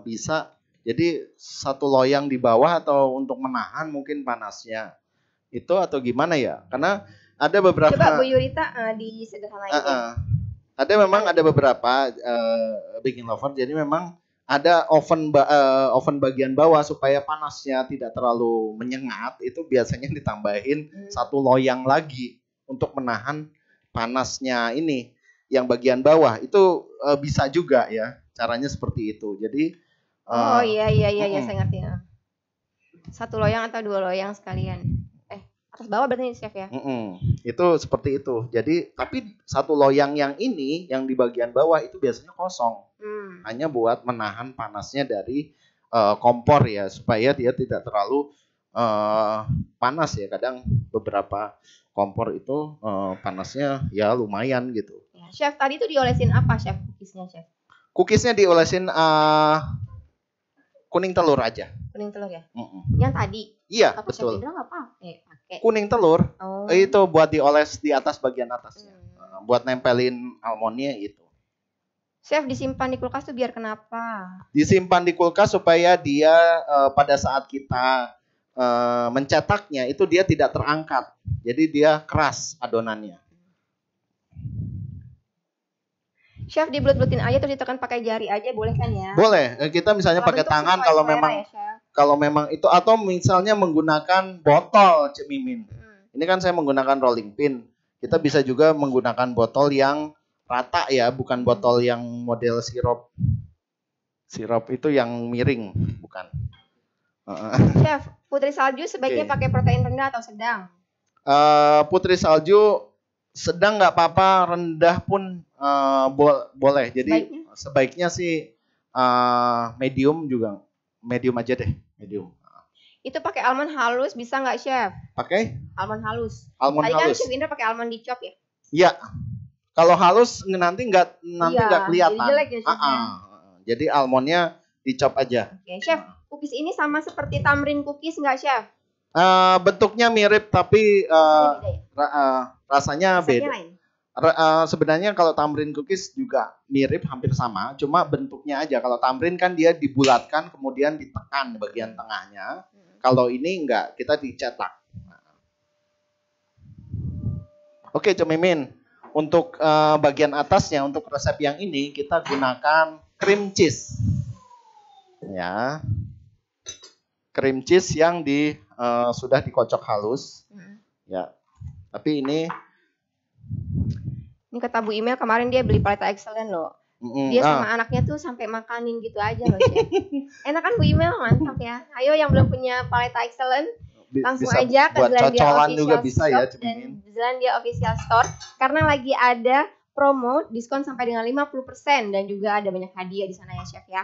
bisa. Jadi 1 loyang di bawah atau untuk menahan mungkin panasnya. Itu atau gimana ya? Karena ada beberapa. Coba Bu Yurita disederhanain. Memang ada beberapa Baking Lover. Jadi memang ada oven bagian bawah supaya panasnya tidak terlalu menyengat. Itu biasanya ditambahin 1 loyang lagi untuk menahan panasnya ini. yang bagian bawah itu bisa juga ya. Caranya seperti itu. Jadi oh iya saya ngerti. Satu loyang atau dua loyang sekalian. Atas bawah berarti chef ya? Itu seperti itu. Jadi tapi satu loyang yang ini yang di bagian bawah itu biasanya kosong. Hanya buat menahan panasnya dari kompor ya, supaya dia tidak terlalu panas ya. Kadang beberapa kompor itu panasnya ya lumayan gitu. Ya, chef tadi itu diolesin apa chef cookiesnya chef? Cookiesnya diolesin kuning telur aja. Kuning telur ya? Yang tadi? Iya, apa betul. Chef Indra nggak pakai? Kuning telur itu buat dioles di atas bagian atasnya. Buat nempelin almondnya itu. Chef disimpan di kulkas tuh biar kenapa? Disimpan di kulkas supaya dia pada saat kita mencetaknya itu dia tidak terangkat. Jadi dia keras adonannya. Chef dibelut-belutin aja terus ditekan pakai jari aja boleh kan ya? Boleh. Kita misalnya pakai tangan kalau memang itu, atau misalnya menggunakan botol Cik Mimin. Ini kan saya menggunakan rolling pin. Kita bisa juga menggunakan botol yang rata ya, bukan botol yang model sirup. Sirup itu yang miring, bukan. Chef, putri salju sebaiknya pakai protein rendah atau sedang? Putri salju sedang nggak apa-apa, rendah pun boleh. Jadi sebaiknya sih medium juga, medium aja deh, medium. Itu pakai almond halus bisa nggak chef? Pakai? Almond halus. Almond Tadi halus. Kan chef Indra pakai almond dicop ya? Iya. Kalau halus nanti nggak kelihatan. Jadi jelek ya chef. Jadi almondnya dicop aja. Oke, chef. Cookies ini sama seperti tamrin cookies nggak chef? Bentuknya mirip tapi rasanya beda. Sebenarnya kalau tamrin cookies juga mirip, hampir sama, cuma bentuknya aja. Kalau tamrin kan dia dibulatkan kemudian ditekan bagian tengahnya. Kalau ini enggak, kita dicetak. Oke, Cik Mimin. Untuk bagian atasnya, untuk resep yang ini kita gunakan cream cheese. Ya. Cream cheese yang sudah dikocok halus. Ya. Tapi ini kata Bu Email kemarin dia beli Paleta Excellent loh. Dia sama anaknya tuh sampai makanin gitu aja loh, Chef. Enak kan Bu Email, mantap ya. Ayo yang belum punya Paleta Excellent langsung bisa aja ke Zealandia Official juga bisa Shop ya, dan Zealandia Official Store karena lagi ada promo diskon sampai dengan 50% dan juga ada banyak hadiah di sana ya, Chef ya.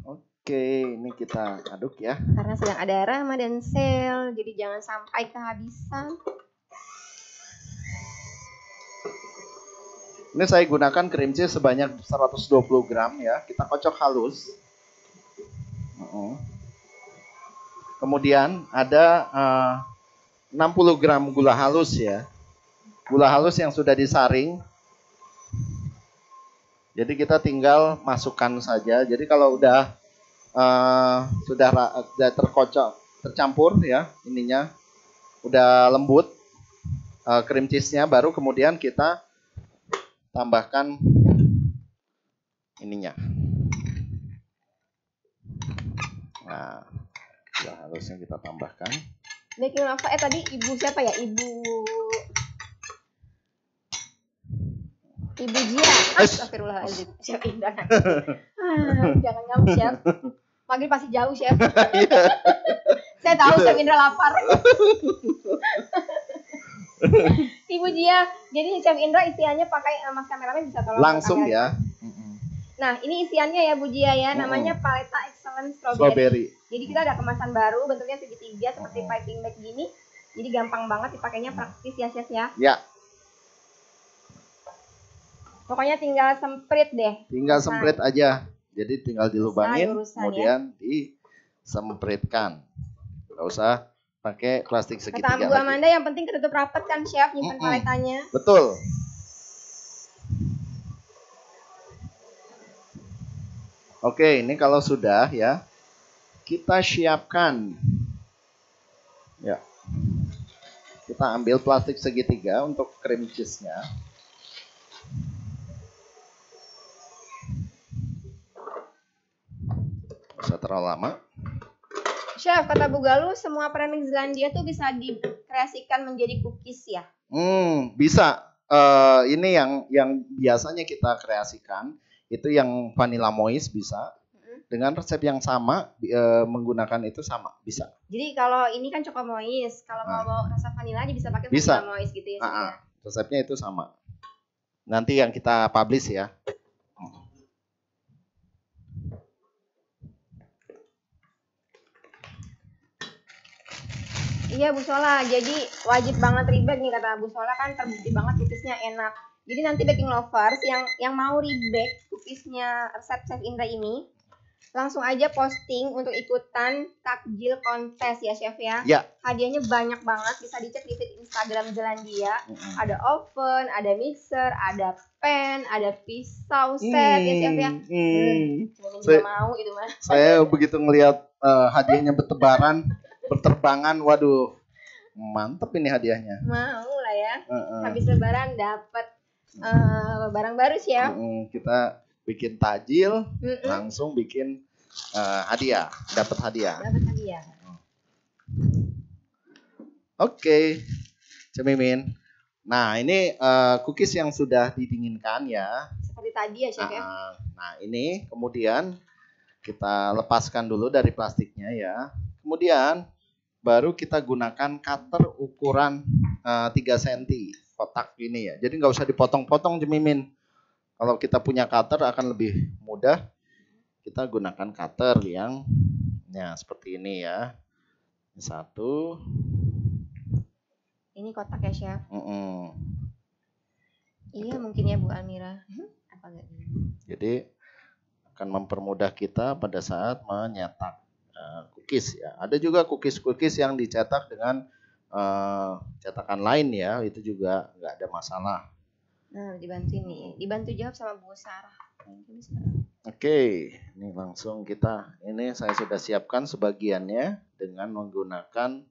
Oke, ini kita aduk ya. Karena sedang ada Ramadan sale, jadi jangan sampai kehabisan. Ini saya gunakan cream cheese sebanyak 120 gram ya. Kita kocok halus. Kemudian ada 60 gram gula halus ya. Gula halus yang sudah disaring. Jadi kita tinggal masukkan saja. Jadi kalau udah sudah terkocok, tercampur ya ininya, udah lembut cream cheese-nya, baru kemudian kita tambahkan ininya. Nah, ya harusnya kita tambahkan. Baking lava tadi ibu siapa ya? Ibu Jia. Astagfirullahaladzim. Chef Indra. Jangan ngamuk, Chef. Panggil pasti jauh, Chef. Saya tahu Chef Indra lapar. Ibu Jia, jadi Chef Indra isiannya pakai mas kameramen bisa tolong langsung ya. Nah, ini isiannya ya Bu Jia ya, namanya Paleta Excellent Strawberry. Jadi kita ada kemasan baru, bentuknya segitiga seperti piping bag gini. Jadi gampang banget dipakainya, praktis ya Chef ya. Ya. Pokoknya tinggal semprit deh. Tinggal semprit aja. Jadi tinggal dilubangin, kemudian disempritkan. Gak usah pakai plastik segitiga. Kata Bu Amanda yang penting ketutup rapat kan Chef, nyimpen paletanya. Betul. Oke, ini kalau sudah ya, kita siapkan. Ya. Kita ambil plastik segitiga untuk cream cheese-nya. Bisa terlalu lama. Chef, kata Bu Galuh, semua premix Zealandia tuh bisa dikreasikan menjadi cookies ya? Bisa. ini yang biasanya kita kreasikan itu yang vanilla moist bisa. Dengan resep yang sama menggunakan itu sama bisa. Jadi kalau ini kan Choco Moist, kalau mau rasa vanilla bisa pakai vanilla moist gitu ya. Resepnya itu sama. Nanti yang kita publish ya. Iya Bu Sola, jadi wajib banget rebag nih kata Bu Sola, kan terbukti banget cookiesnya enak. Jadi nanti baking lovers yang mau rebag cookiesnya resep Chef Indra ini, langsung aja posting untuk ikutan takjil kontes ya Chef ya. Ya. Hadiahnya banyak banget, bisa dicek di feed Instagram Zelandia. Ada oven, ada mixer, ada pen, ada pisau set ya Chef ya. Juga mau itu mah. Saya begitu ngelihat hadiahnya berterbangan, waduh, mantep ini hadiahnya. Mau lah ya. Habis lebaran dapat barang baru Chef. Kita bikin takjil, langsung bikin hadiah, dapat hadiah. Oke, Cemimin. Nah, ini cookies yang sudah didinginkan ya. Seperti tadi ya, Chef ya. Nah, ini kemudian kita lepaskan dulu dari plastiknya ya. Kemudian baru kita gunakan cutter ukuran 3 cm kotak ini ya. Jadi nggak usah dipotong-potong, Cemimin. Kalau kita punya cutter akan lebih mudah. Kita gunakan cutter yang seperti ini ya. Satu. Ini kotak ya Chef. Iya mungkin ya Bu Almira. Apa enggak? Jadi akan mempermudah kita pada saat menyetak cookies ya. Ada juga cookies yang dicetak dengan cetakan lain ya. Itu juga nggak ada masalah. Nah, dibantu nih. Dibantu jawab sama Bu Sarah. Oke, ini langsung ini saya sudah siapkan sebagiannya dengan menggunakan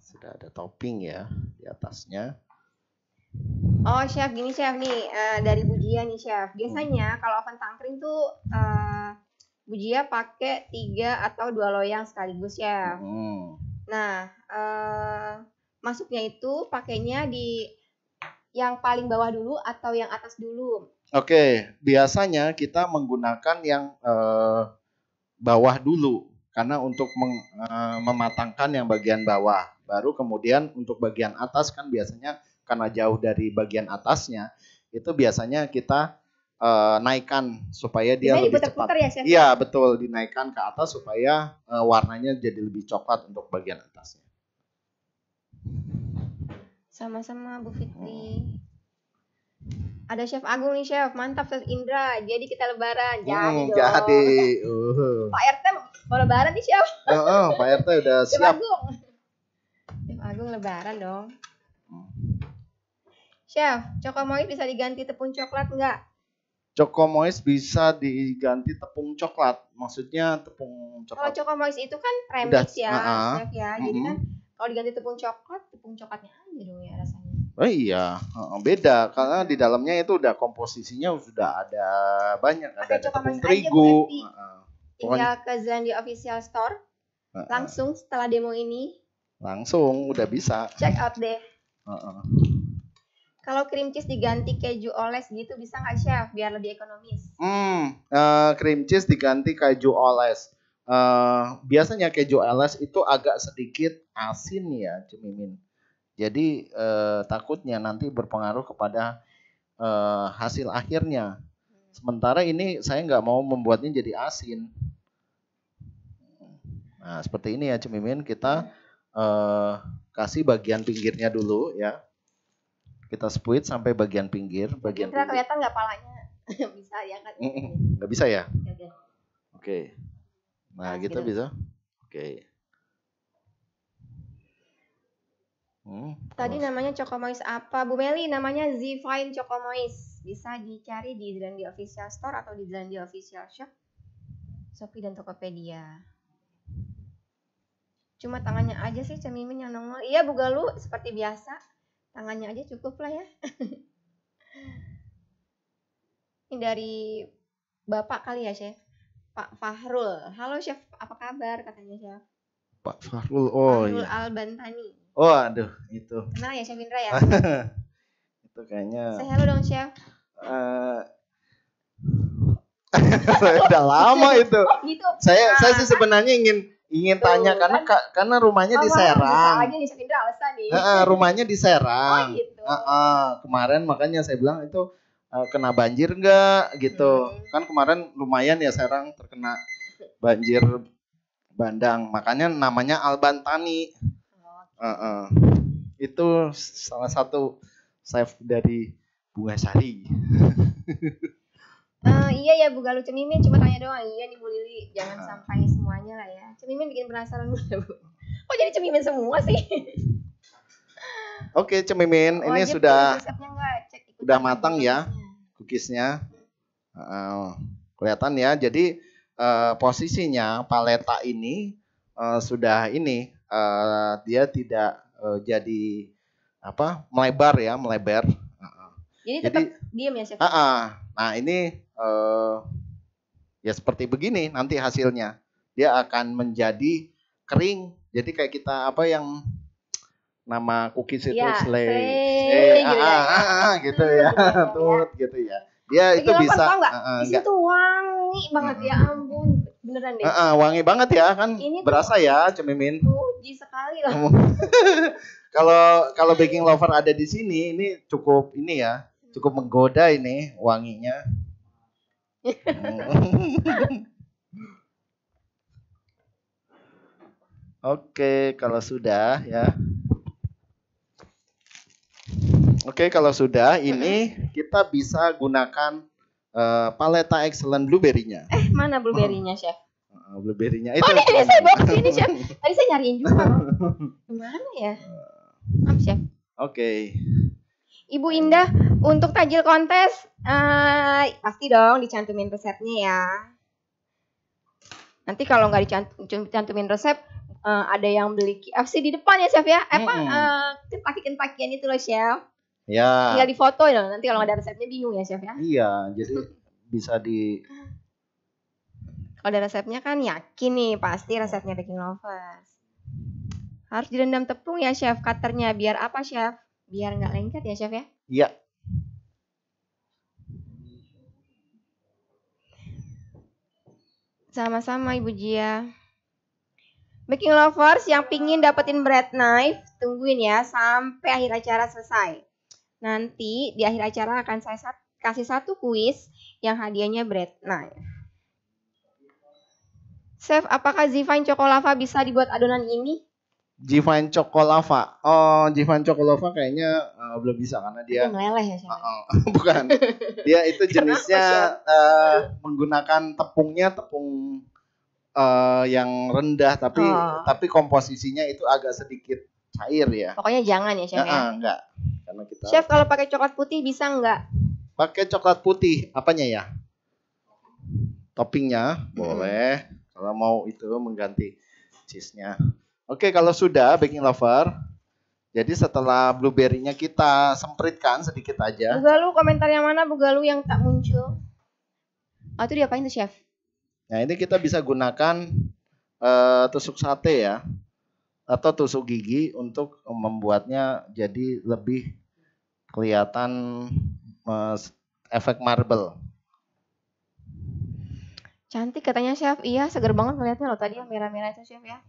sudah ada topping ya di atasnya. Oh Chef, gini Chef nih dari Bu Jia nih Chef. Biasanya kalau oven tangkring tuh Bu Jia pakai 3 atau 2 loyang sekaligus Chef. Nah, masuknya itu pakainya di yang paling bawah dulu atau yang atas dulu? Oke, biasanya kita menggunakan yang bawah dulu karena untuk mematangkan yang bagian bawah. Baru kemudian untuk bagian atas kan biasanya karena jauh dari bagian atasnya itu biasanya kita naikkan supaya dia lebih cepat. Ya, Chef? Iya, betul, dinaikkan ke atas supaya warnanya jadi lebih coklat untuk bagian atasnya. Sama-sama Bu Fitri. Ada Chef Agung nih Chef, mantap Chef Indra. Jadi kita lebaran. Jadi. Pak RT mau lebaran nih Chef. Pak RT udah siap. Chef Agung lebaran dong. Chef, Choco Moist bisa diganti tepung coklat enggak? Choco Moist bisa diganti tepung coklat. Maksudnya tepung coklat. Kalau Choco Moist itu kan premix ya, Chef ya. Jadi kan kalau diganti tepung coklatnya aja dong ya rasanya. Oh iya, beda karena di dalamnya itu udah komposisinya sudah ada banyak, ada tepung terigu. Tinggal ke Zelandia Official Store. Langsung setelah demo ini. Langsung udah bisa. Check out deh. Kalau cream cheese diganti keju oles gitu bisa nggak Chef biar lebih ekonomis? Cream cheese diganti keju oles. Biasanya keju oles itu agak sedikit asin ya, Cemimin. Jadi takutnya nanti berpengaruh kepada hasil akhirnya. Sementara ini saya nggak mau membuatnya jadi asin. Nah seperti ini ya Cemimin, kita kasih bagian pinggirnya dulu ya. Kita split sampai bagian pinggir. Kelihatan nggak palanya? Bisa ya kan? Nggak bisa ya? Oke. Nah gitu bisa. Oke. Tadi namanya Choco Moist apa? Bu Meli namanya Z-Fine Choco Moist. Bisa dicari di Zelandia Official Store atau di Zelandia Official Shop, Shopee dan Tokopedia. Cuma tangannya aja sih Cemimin yang nongol. Iya Bu Galuh, seperti biasa. Tangannya aja cukup lah ya. Ini dari Bapak kali ya Chef? Pak Fahrul. Halo Chef, apa kabar katanya Chef? Pak Fahrul, Fahrul Albantani. Oh aduh itu. Kenal ya Chef Indra ya? Itu kayaknya. Say hello dong, Chef. Udah lama itu. Oh, gitu. Saya sih sebenarnya ingin tanya karena rumahnya di Serang. Aja nih, Chef Indra alasan nih. Rumahnya di Serang. Oh, gitu. Kemarin makanya saya bilang itu kena banjir enggak gitu. Kan kemarin lumayan ya Serang terkena banjir bandang. Makanya namanya Albantani. Itu salah satu chef dari Bunga Sari. Iya ya Bu Galuh, Cemimin cuma tanya doang. Iya nih Bu Lili, jangan sampai semuanya lah ya. Cemimin bikin penasaran dulu ya Bu. Kok jadi Cemimin semua sih? Oke Cemimin, ini sudah matang ya cookiesnya. Kelihatan ya. Jadi posisinya paleta ini sudah ini dia tidak jadi melebar. Jadi tetap diam ya Chef. Nah ini ya seperti begini nanti hasilnya. Dia akan menjadi kering. Jadi kayak kita yang nama cookies itu slay. Gitu ya. Tut gitu ya. Dia itu bisa. Di situ wangi banget ya ampun. Beneran deh. Wangi banget ya kan. Ini berasa ya Cemimin. Puji sekali lah. Kalau baking lover ada di sini ini cukup ini ya. Cukup menggoda ini wanginya. Oke, kalau sudah ya. Oke, kalau sudah ini kita bisa gunakan paleta excellent blueberry-nya. Mana blueberry-nya, Chef? Blueberry-nya itu. Ini saya bawa ke sini, Chef. Tadi saya nyariin juga. Gimana ya? Maaf, Chef. Oke. Ibu Indah, untuk tajil kontes pasti dong dicantumin resepnya ya. Nanti kalau nggak dicantumin resep, ada yang beli KFC di depan ya Chef ya. Kentaki-kentakian itu loh Chef. Ya. Tinggal difoto ya. Nanti kalau nggak ada resepnya bingung ya Chef ya. Iya, jadi bisa di. Kalau ada resepnya kan yakin nih pasti resepnya Baking Lovers. Harus direndam tepung ya Chef cutternya. Biar apa Chef? Biar nggak lengket ya Chef ya? Iya. Sama-sama Ibu Jia. Baking Lovers yang pingin dapetin bread knife, tungguin ya sampai akhir acara selesai. Nanti di akhir acara akan saya kasih satu kuis yang hadiahnya bread knife. Chef, apakah Zivine Chocolava bisa dibuat adonan ini? Zivine Chocolava. Oh, Zivine Chocolava kayaknya belum bisa karena dia meleleh ya, Chef. Bukan. Dia itu jenisnya menggunakan tepung yang rendah tapi komposisinya itu agak sedikit cair ya. Pokoknya jangan ya, Chef ya. Enggak. Karena kita Chef, kalau pakai coklat putih bisa enggak? Pakai coklat putih, apanya ya? Toppingnya boleh. Kalau mau itu mengganti cheese-nya. Oke, kalau sudah Baking Lover. Jadi setelah blueberry-nya kita sempritkan sedikit aja. Bu Galuh, komentar yang mana Bu Galuh yang tak muncul? Oh, itu diapain tuh, Chef? Nah, ini kita bisa gunakan tusuk sate ya. Atau tusuk gigi untuk membuatnya jadi lebih kelihatan efek marble. Cantik katanya Chef. Iya, seger banget ngeliatnya loh tadi yang merah-merah itu Chef ya.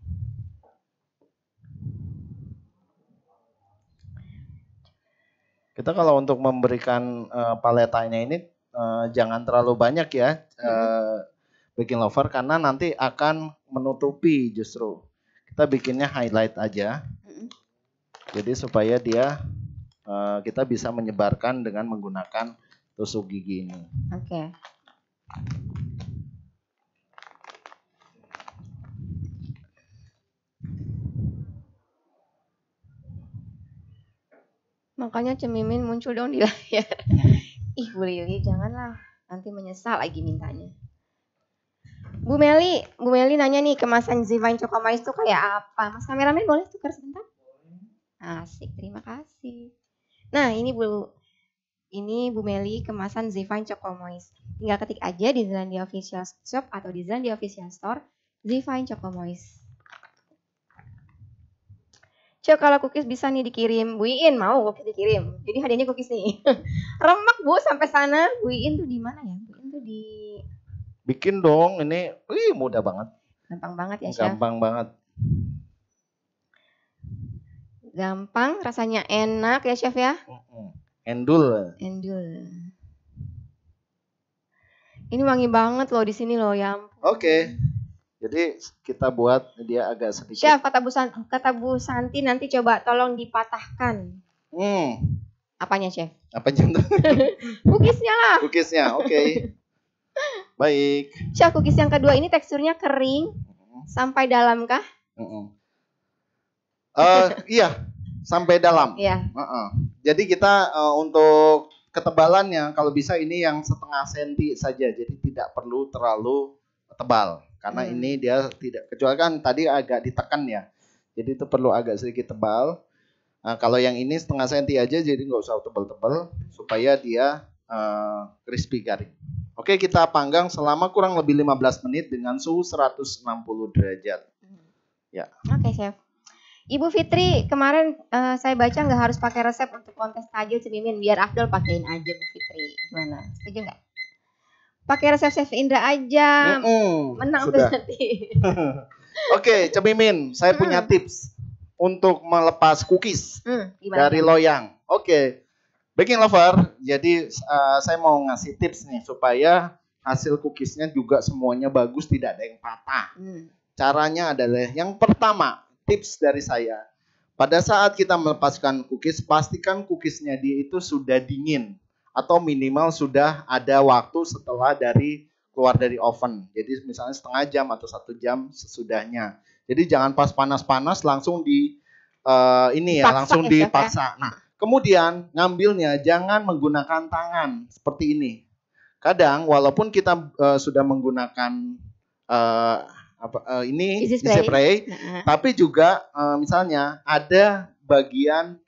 Kita kalau untuk memberikan paletanya ini jangan terlalu banyak ya Baking Lover karena nanti akan menutupi justru. Kita bikinnya highlight aja. Jadi supaya dia kita bisa menyebarkan dengan menggunakan tusuk gigi ini. Oke. Makanya Cemimin muncul dong di layar. Ih Bu Lili, janganlah. Nanti menyesal lagi mintanya. Bu Meli nanya nih kemasan Zivine Chocomoist itu kayak apa? Mas kameramen boleh tukar sebentar? Asik, terima kasih. Nah ini Bu Meli kemasan Zivine Chocomoist. Tinggal ketik aja di Zealandia Official Shop atau di Zealandia Official Store Zivine Chocomoist. Chef, kalau cookies bisa nih dikirim. Bu Iin mau cookies dikirim. Jadi hadiahnya cookies nih. Remek Bu sampai sana. Bu Iin tuh di mana ya? Bu Iin tuh di bikin dong ini. Mudah banget. Gampang banget ya, Chef. Gampang banget. Gampang, rasanya enak ya, Chef ya. Endul. Ini wangi banget loh di sini loh ya. Oke. Jadi kita buat dia agak sedikit. Chef, kata Bu Santi nanti coba tolong dipatahkan. Apanya, Chef? Apanya? Cookiesnya lah. Cookiesnya, oke. Baik. Chef, cookies yang kedua ini teksturnya kering sampai dalam kah? Iya, sampai dalam. Iya. Jadi kita untuk ketebalannya kalau bisa ini yang 0,5 senti saja. Jadi tidak perlu terlalu tebal. Karena ini dia tidak, kecuali kan tadi agak ditekan ya. Jadi itu perlu agak sedikit tebal. Nah, kalau yang ini 0,5 senti aja, jadi nggak usah tebal-tebal supaya dia crispy garing. Oke, kita panggang selama kurang lebih 15 menit dengan suhu 160 derajat. Ya. Oke, Chef. Ibu Fitri, kemarin saya baca nggak harus pakai resep untuk kontes tajil cemimin, biar Afdol pakein aja Bu Fitri. Gimana? Setuju nggak? Pakai resep Chef Indra aja, menang tuh nanti. Oke, cemimin, saya punya tips untuk melepas cookies dari loyang. Oke, baking lover, jadi saya mau ngasih tips nih supaya hasil cookiesnya juga semuanya bagus, tidak ada yang patah. Caranya adalah yang pertama, tips dari saya. Pada saat kita melepaskan cookies, pastikan cookiesnya dia itu sudah dingin. Atau minimal sudah ada waktu setelah keluar dari oven. Jadi misalnya setengah jam atau 1 jam sesudahnya. Jadi jangan pas panas-panas langsung langsung dipaksa. Nah, kemudian ngambilnya jangan menggunakan tangan seperti ini. Kadang walaupun kita sudah menggunakan easy spray, tapi juga misalnya ada bagian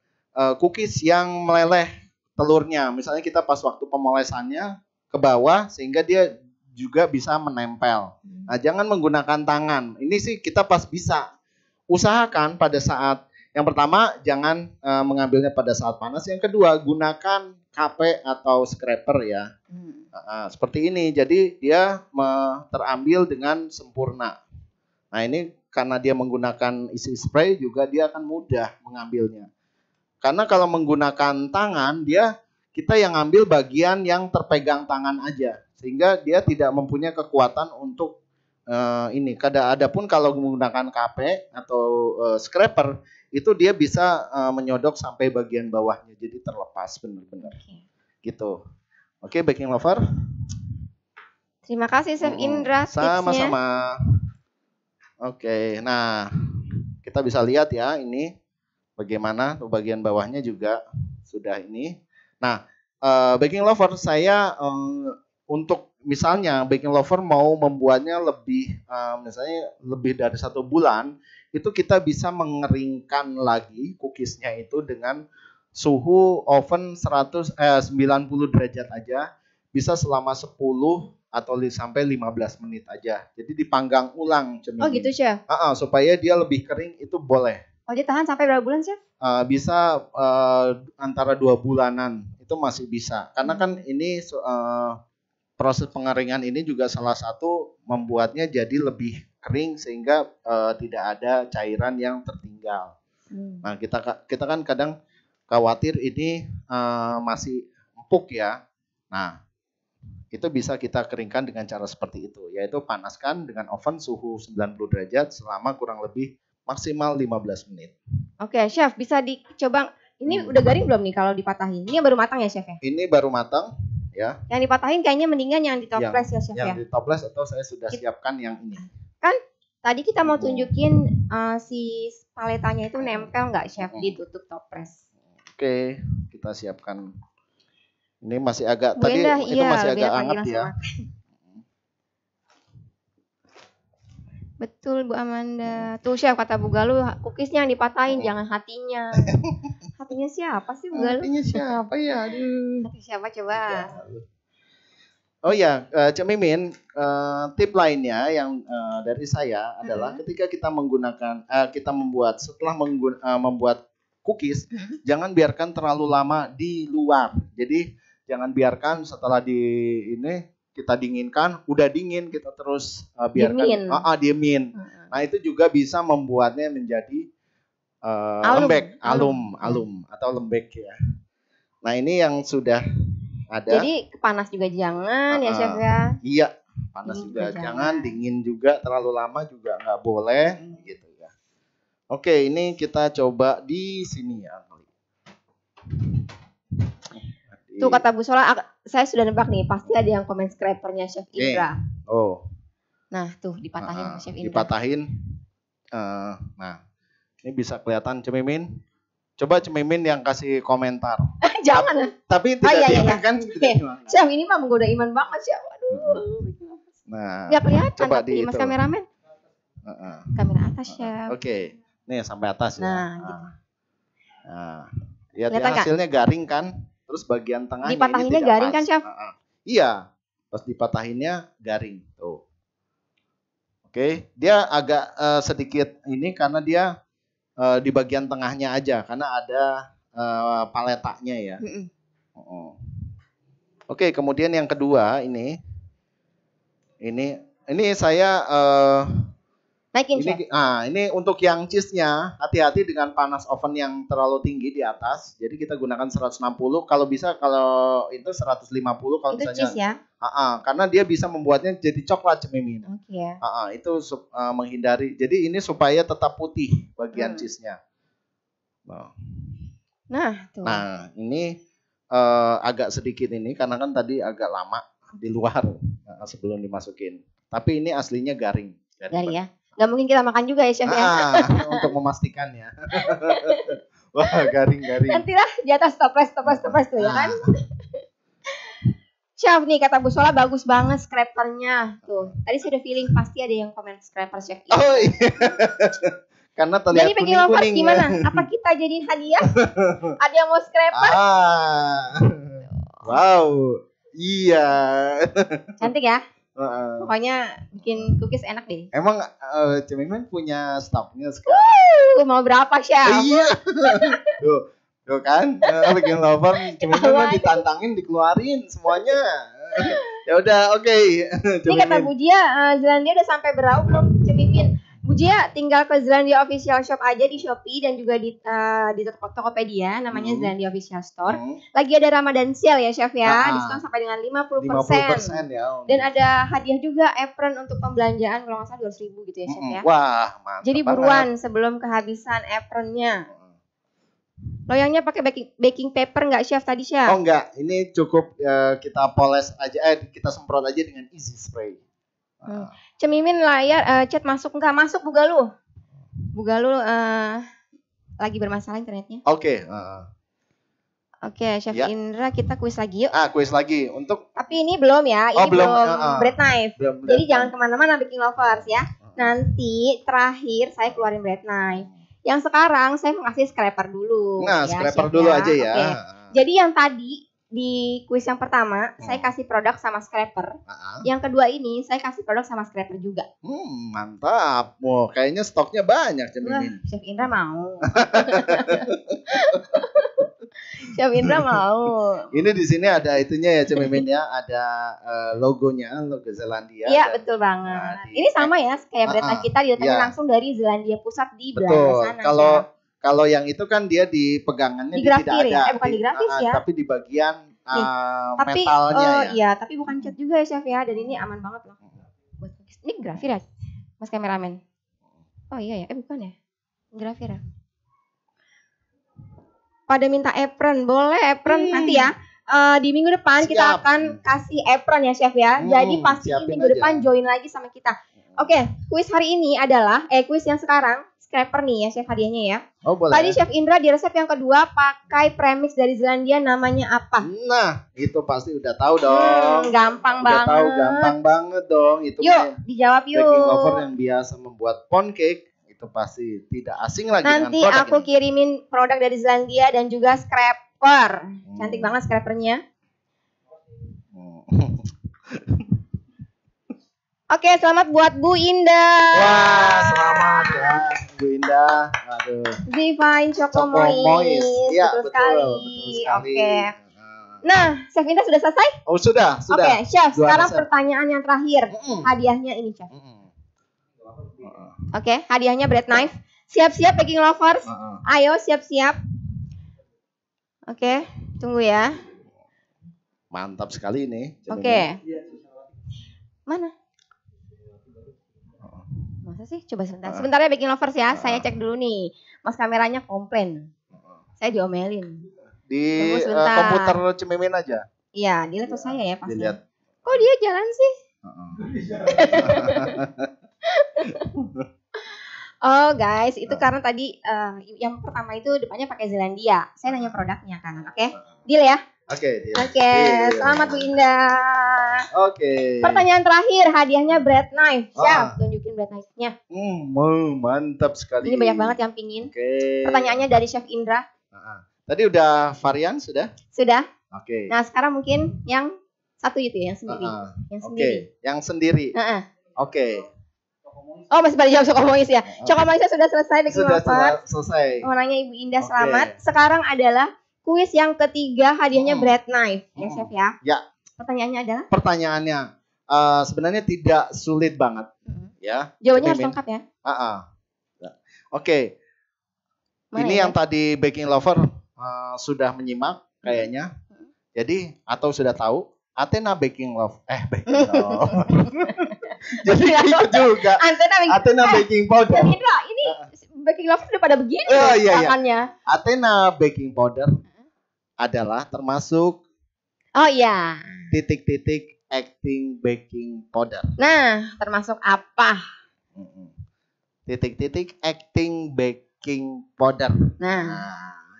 cookies yang meleleh telurnya, misalnya kita pas waktu pemolesannya ke bawah sehingga dia juga bisa menempel. Nah, jangan menggunakan tangan. Ini sih kita pas bisa. Usahakan pada saat yang pertama jangan mengambilnya pada saat panas. Yang kedua gunakan kape atau scraper ya. Seperti ini. Jadi dia terambil dengan sempurna. Nah, ini karena dia menggunakan easy spray juga dia akan mudah mengambilnya. Karena kalau menggunakan tangan, kita yang ngambil bagian yang terpegang tangan aja. Sehingga dia tidak mempunyai kekuatan untuk ini. Adapun kalau menggunakan kape atau scraper, itu dia bisa menyodok sampai bagian bawahnya. Jadi terlepas benar-benar. Gitu. Oke, baking lover. Terima kasih Chef Indra tipsnya. Sama-sama. Oke, nah kita bisa lihat ya ini. Bagaimana bagian bawahnya juga sudah ini. Nah, baking lover saya untuk misalnya baking lover mau membuatnya misalnya lebih dari 1 bulan, itu kita bisa mengeringkan lagi cookiesnya itu dengan suhu oven 90 derajat aja, bisa selama 10 atau sampai 15 menit aja. Jadi dipanggang ulang cemimin. Oh gitu, Chef? Supaya dia lebih kering itu boleh. Oh, dia tahan sampai berapa bulan, Chef? Bisa antara 2 bulanan itu masih bisa. Karena kan ini proses pengeringan ini juga salah satu membuatnya jadi lebih kering sehingga tidak ada cairan yang tertinggal. Nah, kita kan kadang khawatir ini masih empuk ya. Nah, itu bisa kita keringkan dengan cara seperti itu, yaitu panaskan dengan oven suhu 90 derajat selama kurang lebih maksimal 15 menit. Oke, Chef, bisa dicoba. Ini udah garing belum nih kalau dipatahin? Ini yang baru matang ya, Chef ya? Ini baru matang, ya. Yang dipatahin kayaknya mendingan yang ditoples ya, Chef ya? Yang ditoples atau saya sudah siapkan yang ini. Kan tadi kita mau tunjukin si paletanya itu nempel nggak, Chef, ditutup toples. Oke, kita siapkan. Ini masih agak, Bu Endah, itu masih agak hangat ya. Betul Bu Amanda. Tuh Chef kata Bu Galuh, cookiesnya yang dipatahin, jangan hatinya. Hatinya siapa sih Bu Galuh? Hatinya siapa ya? Aduh. Hati siapa coba? Oh ya, Cak Mimin, tip lainnya yang dari saya adalah ketika kita menggunakan, membuat cookies, jangan biarkan terlalu lama di luar. Jadi jangan biarkan setelah ini kita dinginkan, udah dingin kita terus biarkan diemin. Nah itu juga bisa membuatnya menjadi lembek, alum atau lembek ya. Nah ini yang sudah ada. Jadi panas juga jangan ya Chef ya. Iya, panas juga jangan, dingin juga terlalu lama juga nggak boleh gitu ya. Oke, ini kita coba di sini ya. Tuh kata Bu Sola, saya sudah nebak nih, pasti ada yang komen scrapernya Chef Indra. Oh. Nah, tuh dipatahin Chef Indra. Dipatahin. Nah, ini bisa kelihatan Cemimin. Coba Cemimin yang kasih komentar. Jangan. Tapi tidak kan. Chef ini mah menggoda iman banget Chef. Aduh. Nah, nggak kelihatan coba tapi Mas kameramen. Kamera atas Chef. Oke. Nih sampai atas ya. Nah, gitu. Nah, lihat ya hasilnya garing kan? Terus bagian tengahnya dipatahinnya ini garing kan Chef? Iya. Pas dipatahinnya garing tuh. Oke, dia agak sedikit ini karena dia di bagian tengahnya aja karena ada paletanya ya. Oke, kemudian yang kedua ini saya naikin, ini untuk yang cheese-nya hati-hati dengan panas oven yang terlalu tinggi di atas. Jadi kita gunakan 160, kalau bisa kalau itu 150 kalau itu misalnya. Cheese ya? Karena dia bisa membuatnya jadi coklat Cemimin. Oke. Itu menghindari. Jadi ini supaya tetap putih bagian cheese-nya. Nah, tuh. Nah, ini agak sedikit ini karena kan tadi agak lama di luar sebelum dimasukin. Tapi ini aslinya garing. Garing ya? Nggak mungkin kita makan juga ya Chef ya? Untuk memastikan ya. Wah, garing-garing. Nantilah di atas toples tuh ya kan? Chef nih kata Bu Sola bagus banget scrapernya. Tuh, tadi saya udah feeling pasti ada yang komen scraper Chef ini. Oh iya. Karena terlihat jadi kuning-kuning gimana? Apa kita jadiin hadiah? Ada yang mau scraper? Wow. Iya. Cantik ya? Pokoknya bikin cookies enak deh. Emang Cemimin punya stoknya sekarang? Mau berapa Chef? Iya. Tuh kan, bikin lover Cemimin ditantangin dikeluarin semuanya. Ya udah, oke. Ini kata Bu Jia, Zelandia udah sampai berapa belum Cemimin? Bu Jia tinggal ke Zelandia Official Shop aja di Shopee dan juga di Tokopedia namanya Zelandia Official Store. Lagi ada Ramadan Sale ya Chef ya, diskon sampai dengan 50%. 50% ya. Dan ada hadiah juga apron untuk pembelanjaan kalau nggak salah 200.000 gitu ya Chef ya. Wah, mantap. Jadi buruan sebelum kehabisan apronnya. Loyangnya pakai baking paper nggak Chef tadi Chef? Oh enggak, ini cukup kita poles aja, kita semprot aja dengan easy spray. Cemimin layar chat masuk nggak masuk Bu Galuh lagi bermasalah internetnya. Oke. Oke, Chef Indra kita kuis lagi yuk. Kuis lagi untuk. Tapi ini belum ya, ini belum bread knife. Jadi jangan kemana-mana Baking Lovers ya. Nanti terakhir saya keluarin bread knife. Yang sekarang saya mau kasih scraper dulu. Nah, ya, scraper dulu aja ya. Okay. Jadi yang tadi di kuis yang pertama saya kasih produk sama scraper. Yang kedua ini saya kasih produk sama scraper juga. Mantap. Wah, kayaknya stoknya banyak Cemimin. Chef Indra mau. Chef Indra mau. Ini di sini ada itunya ya Cemimin ya, ada logonya, logo Zelandia. Iya, betul banget. Ini sama ya kayak bread kita didatangin langsung dari Zelandia Pusat di Belanda sana. Kalau yang itu kan dia di pegangannya di tidak ada. Ya? Bukan di grafis ya. Tapi di bagian metalnya ya. Iya, tapi bukan cat juga ya Chef ya. Dan ini aman banget loh. Ini grafir ya, Mas kameramen? Oh iya ya, bukan ya. Grafir ya. Pada minta apron, boleh apron nanti ya. Di minggu depan kita akan kasih apron ya Chef ya. Jadi pasti minggu depan join lagi sama kita. Oke, kuis hari ini adalah kuis yang sekarang scraper nih ya Chef hadiahnya ya. Oh boleh. Tadi Chef Indra di resep yang kedua pakai premix dari Zelandia namanya apa? Nah, itu pasti udah tahu dong. Gampang banget. Tahu gampang banget dong. Itu yuk, dijawab yuk. Baking lover yang biasa membuat pound cake itu pasti tidak asing lagi nanti dengan produk aku ini. Kirimin produk dari Zelandia dan juga scraper. Cantik banget scrapernya. Oke, selamat buat Bu Indah. Wah, selamat ya Bu Indah. Aduh. Divine Chocomois. Iya, Betul betul sekali. sekali. Oke. Nah, Chef Indah sudah selesai? Oh, sudah. Oke, Chef, Dua sekarang resep. pertanyaan yang terakhir. Hadiahnya ini, Chef. Oke, hadiahnya bread knife. Siap-siap baking lovers. Ayo siap-siap. Oke, tunggu ya. Mantap sekali ini. Oke. Mana? Masa sih? Coba sebentar. Sebentar ya baking lovers ya. Saya cek dulu nih. Mas kameranya komplain. Saya diomelin. Di Tunggu sebentar. komputer Cemimin aja. Iya, di laptop saya ya pasti. Dilihat. Kok dia jalan sih? Oh guys, itu karena tadi yang pertama itu depannya pakai Zelandia. Saya nanya produknya kan, oke? Deal ya? Oke. Oke, selamat Bu Indah. Oke. Pertanyaan terakhir, hadiahnya bread knife. Siap, tunjukin bread knife-nya. Mantap sekali. Ini banyak banget yang pingin. Oke. Pertanyaannya dari Chef Indra. Tadi udah varian sudah? Sudah. Oke. Nah sekarang mungkin yang satu itu ya, yang sendiri. Yang sendiri. Oke, yang sendiri. Oke. Oh masih pada jawab Chocomois ya. Chocomoisnya sudah selesai baking Sudah lovers. selesai. Mau nanya Ibu Indah selamat. Sekarang adalah kuis yang ketiga, hadiahnya bread knife. Ya Chef ya. Ya. Pertanyaannya adalah? Pertanyaannya sebenarnya tidak sulit banget. Ya. Jawabannya harus lengkap ya. Oke. Mana Ini ya? yang tadi baking lover sudah menyimak kayaknya. Jadi atau sudah tahu Athena baking love. Baking love. Jadi ikut juga. Athena baking powder. Indra, ini baking love udah pada begini tangannya. Athena baking powder adalah termasuk titik-titik acting baking powder. Nah, termasuk apa? Titik-titik acting baking powder. Nah,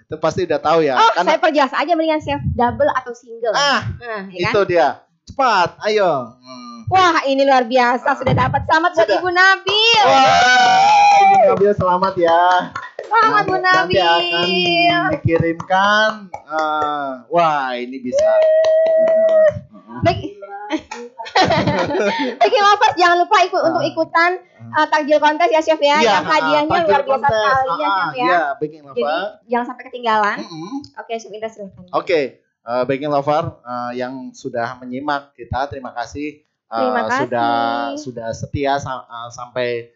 itu pasti udah tahu ya. Oh, saya perjelas aja mendingan Chef double atau single. Ya itu kan? Dia. Cepat, ayo. Wah, ini luar biasa sudah dapat. Selamat buat Ibu Nabil. Wah, Ibu Nabil selamat ya. Selamat Bu Nabil. Nanti akan dikirimkan. Wah, ini bisa. Baking lovers jangan lupa untuk ikutan takjil kontes ya Chef ya. Yang hadiahnya luar biasa sekali ya Chef ya. Baking lover. Jadi jangan sampai ketinggalan. Oke, Chef Indra silahkan. Oke, baking lover yang sudah menyimak kita, terima kasih. Terima kasih. Sudah setia sampai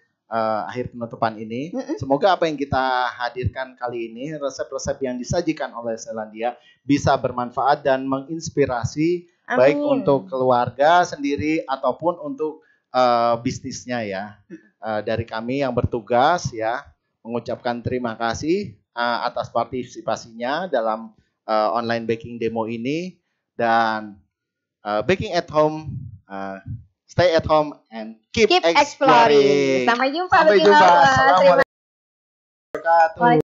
akhir penutupan ini. Semoga apa yang kita hadirkan kali ini, resep-resep yang disajikan oleh Zelandia bisa bermanfaat dan menginspirasi. Amin. Baik untuk keluarga sendiri ataupun untuk bisnisnya ya. Dari kami yang bertugas ya mengucapkan terima kasih atas partisipasinya dalam online baking demo ini, dan baking at home, stay at home and keep exploring. Sampai jumpa. Assalamualaikum warahmatullahi wabarakatuh.